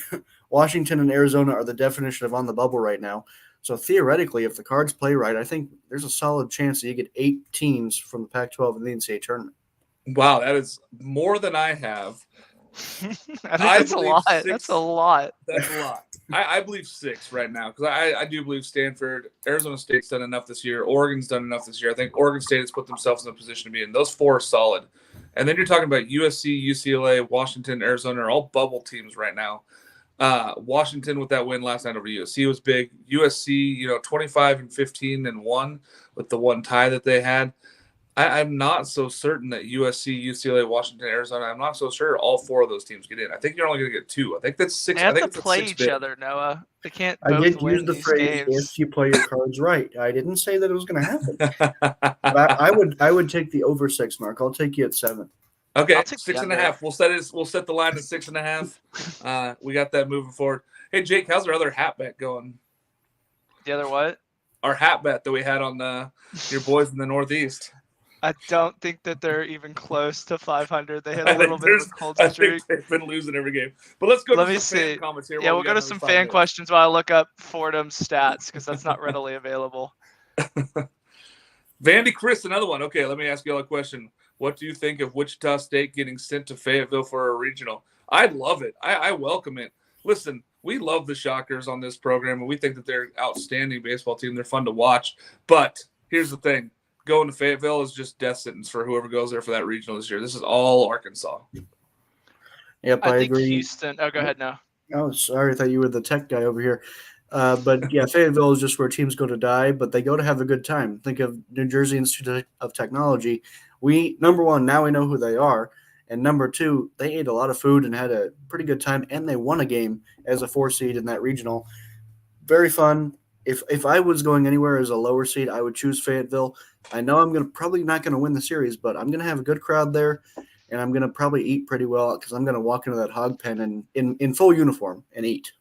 Washington and Arizona are the definition of on the bubble right now. So theoretically, if the cards play right, I think there's a solid chance that you get 8 teams from the Pac-12 in the NCAA tournament. Wow, that is more than I have. I think that's a lot. 6, that's a lot. That's a lot. I believe 6 right now because I do believe Stanford, Arizona State's done enough this year. Oregon's done enough this year. I think Oregon State has put themselves in a position to be in. Those 4 are solid. And then you're talking about USC, UCLA, Washington, Arizona are all bubble teams right now. Washington with that win last night over USC was big. USC, 25-15-1 with the one tie that they had. I'm not so certain that USC, UCLA, Washington, Arizona. I'm not so sure all 4 of those teams get in. I think you're only going to get 2. I think that's 6. They have I think to it's a play 6 each bid. other, Noah. They can't I both did use win the these phrase games. if you play your cards right. I didn't say that it was going to happen. But I would take the over 6 mark. I'll take you at 7. Okay, I'll take the 6.5. We'll set the line at 6.5. We got that moving forward. Hey Jake, how's our other hat bet going? The other what? Our hat bet that we had on your boys in the Northeast. I don't think that they're even close to 500. They had I a little think bit of a cold I streak. think they've been losing every game. But let's go Let to me some fan see. comments here. Yeah, while we'll we go got to some another 5 fan minutes. questions while I look up Fordham's stats because that's not readily available. Vandy Chris, another one. Okay, let me ask you all a question. What do you think of Wichita State getting sent to Fayetteville for a regional? I love it. I welcome it. Listen, we love the Shockers on this program, and we think that they're an outstanding baseball team. They're fun to watch. But here's the thing. Going to Fayetteville is just death sentence for whoever goes there for that regional this year. This is all Arkansas. Yep, I think agree. Houston. Oh, go ahead now. Oh, sorry. I thought you were the tech guy over here. But yeah, Fayetteville is just where teams go to die, but they go to have a good time. Think of New Jersey Institute of Technology. Number one, now we know who they are. And number 2, they ate a lot of food and had a pretty good time, and they won a game as a 4 seed in that regional. Very fun. If I was going anywhere as a lower seed, I would choose Fayetteville. I know I'm probably not going to win the series, but I'm going to have a good crowd there, and I'm going to probably eat pretty well because I'm going to walk into that hog pen and in full uniform and eat.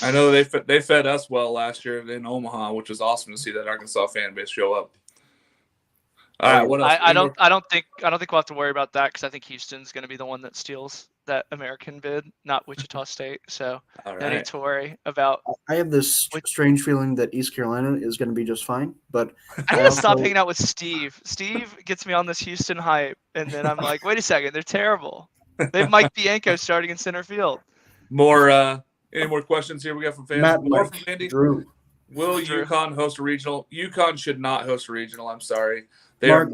I know they fed us well last year in Omaha, which was awesome to see that Arkansas fan base show up. All right, what else? I don't think we'll have to worry about that because I think Houston's going to be the one that steals that American bid, not Wichita State. So no need to worry about. I have this strange feeling that East Carolina is going to be just fine, but I gotta stop hanging out with Steve. Steve gets me on this Houston hype, and then I'm like, wait a second, they're terrible. They have Mike Bianco starting in center field. Any more questions here we got from fans? Matt, More Mike, from Andy. Drew. Will UConn host a regional? UConn should not host a regional. I'm sorry. Mark,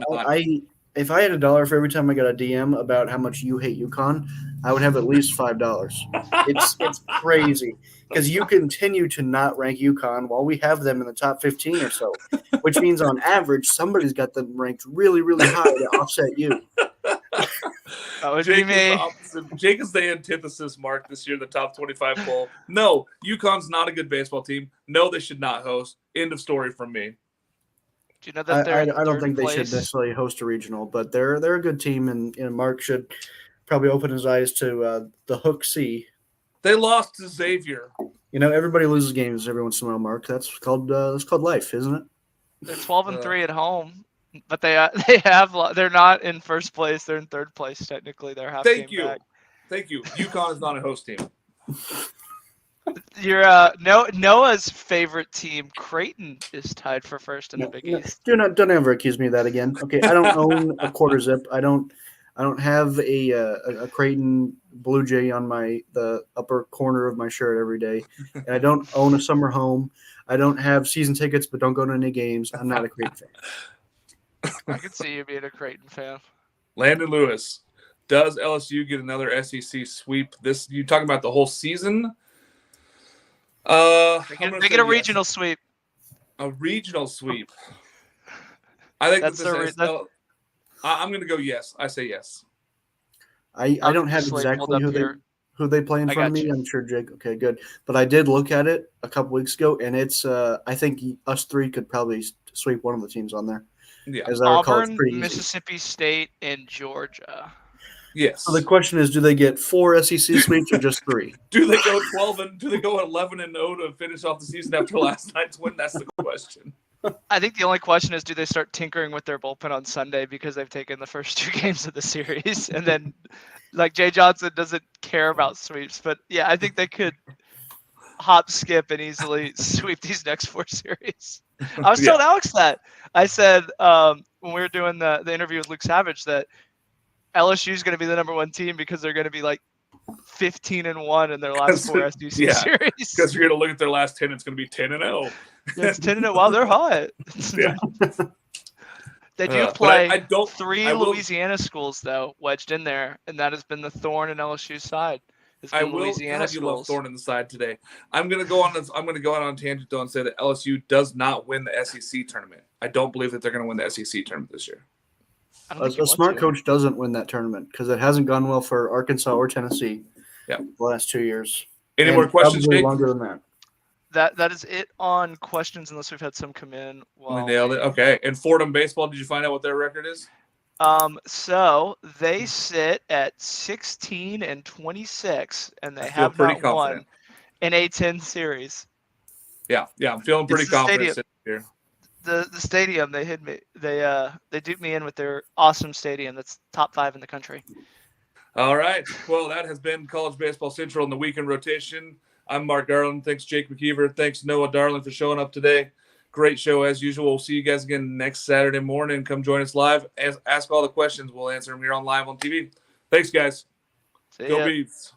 if I had $1 for every time I got a DM about how much you hate UConn, I would have at least $5. It's crazy because you continue to not rank UConn while we have them in the top 15 or so, which means on average somebody's got them ranked really, really high to offset you. That would be me. Jake is the antithesis, Mark, this year, the top 25 poll. No, UConn's not a good baseball team. No, they should not host. End of story from me. Do you know that I don't think they should necessarily host a regional, but they're a good team, and Mark should probably open his eyes to the Hook C. They lost to Xavier. Everybody loses games every once in a while, Mark. That's called life, isn't it? They're 12-3 at home, but they're not in first place. They're in third place technically. They're half game back. Thank you. UConn is not a host team. Your Noah's favorite team, Creighton, is tied for first in the Big East. Don't ever accuse me of that again. Okay, I don't own a quarter zip. I don't have a Creighton Blue Jay on the upper corner of my shirt every day, and I don't own a summer home. I don't have season tickets, but don't go to any games. I'm not a Creighton fan. I can see you being a Creighton fan. Landon Lewis, does LSU get another SEC sweep? You talking about the whole season? They get a regional sweep. A regional sweep. I think I'm going to go yes. I say yes. I don't have exactly who they play in front of me. I'm sure Jake. Okay, good. But I did look at it a couple weeks ago, and it's I think us 3 could probably sweep one of the teams on there. Yeah, as I recall, Auburn, Mississippi State, and Georgia. Yes. So the question is, do they get 4 SEC sweeps or just 3? Do they go 11-0 to finish off the season after last night's win? That's the question. I think the only question is, do they start tinkering with their bullpen on Sunday because they've taken the first 2 games of the series, and then like Jay Johnson doesn't care about sweeps, but yeah, I think they could hop, skip, and easily sweep these next 4 series. I was telling Alex that. I said when we were doing the interview with Luke Savage that LSU is going to be the number 1 team because they're going to be like 15-1 in their last 4 SEC series. Because you're going to look at their last 10, it's going to be 10-0. It's 10-0. Wow, they're hot. Yeah. They do play 3 Louisiana schools though wedged in there, and that has been the thorn in LSU's side. I will. God, you love thorn in the side today. I'm going to go on a tangent though and say that LSU does not win the SEC tournament. I don't believe that they're going to win the SEC tournament this year. I don't think A you want smart to. coach doesn't win that tournament because it hasn't gone well for Arkansas or Tennessee Yeah. the last 2 years. Any And more questions, probably Jake? longer than that. That is it on questions, unless we've had some come in. We nailed it. Okay. And Fordham baseball, did you find out what their record is? So they sit at 16-26, and they I feel have pretty not confident. won an A10 series. Yeah, I'm feeling pretty It's the confident stadium. sitting here. The stadium, they hit me. They duped me in with their awesome stadium that's top 5 in the country. All right. Well, that has been College Baseball Central in the weekend rotation. I'm Mark Garland. Thanks, Jake McKeever. Thanks, Noah Darling, for showing up today. Great show as usual. We'll see you guys again next Saturday morning. Come join us live. Ask all the questions. We'll answer them here on live on TV. Thanks, guys. See Go ya. Beavs.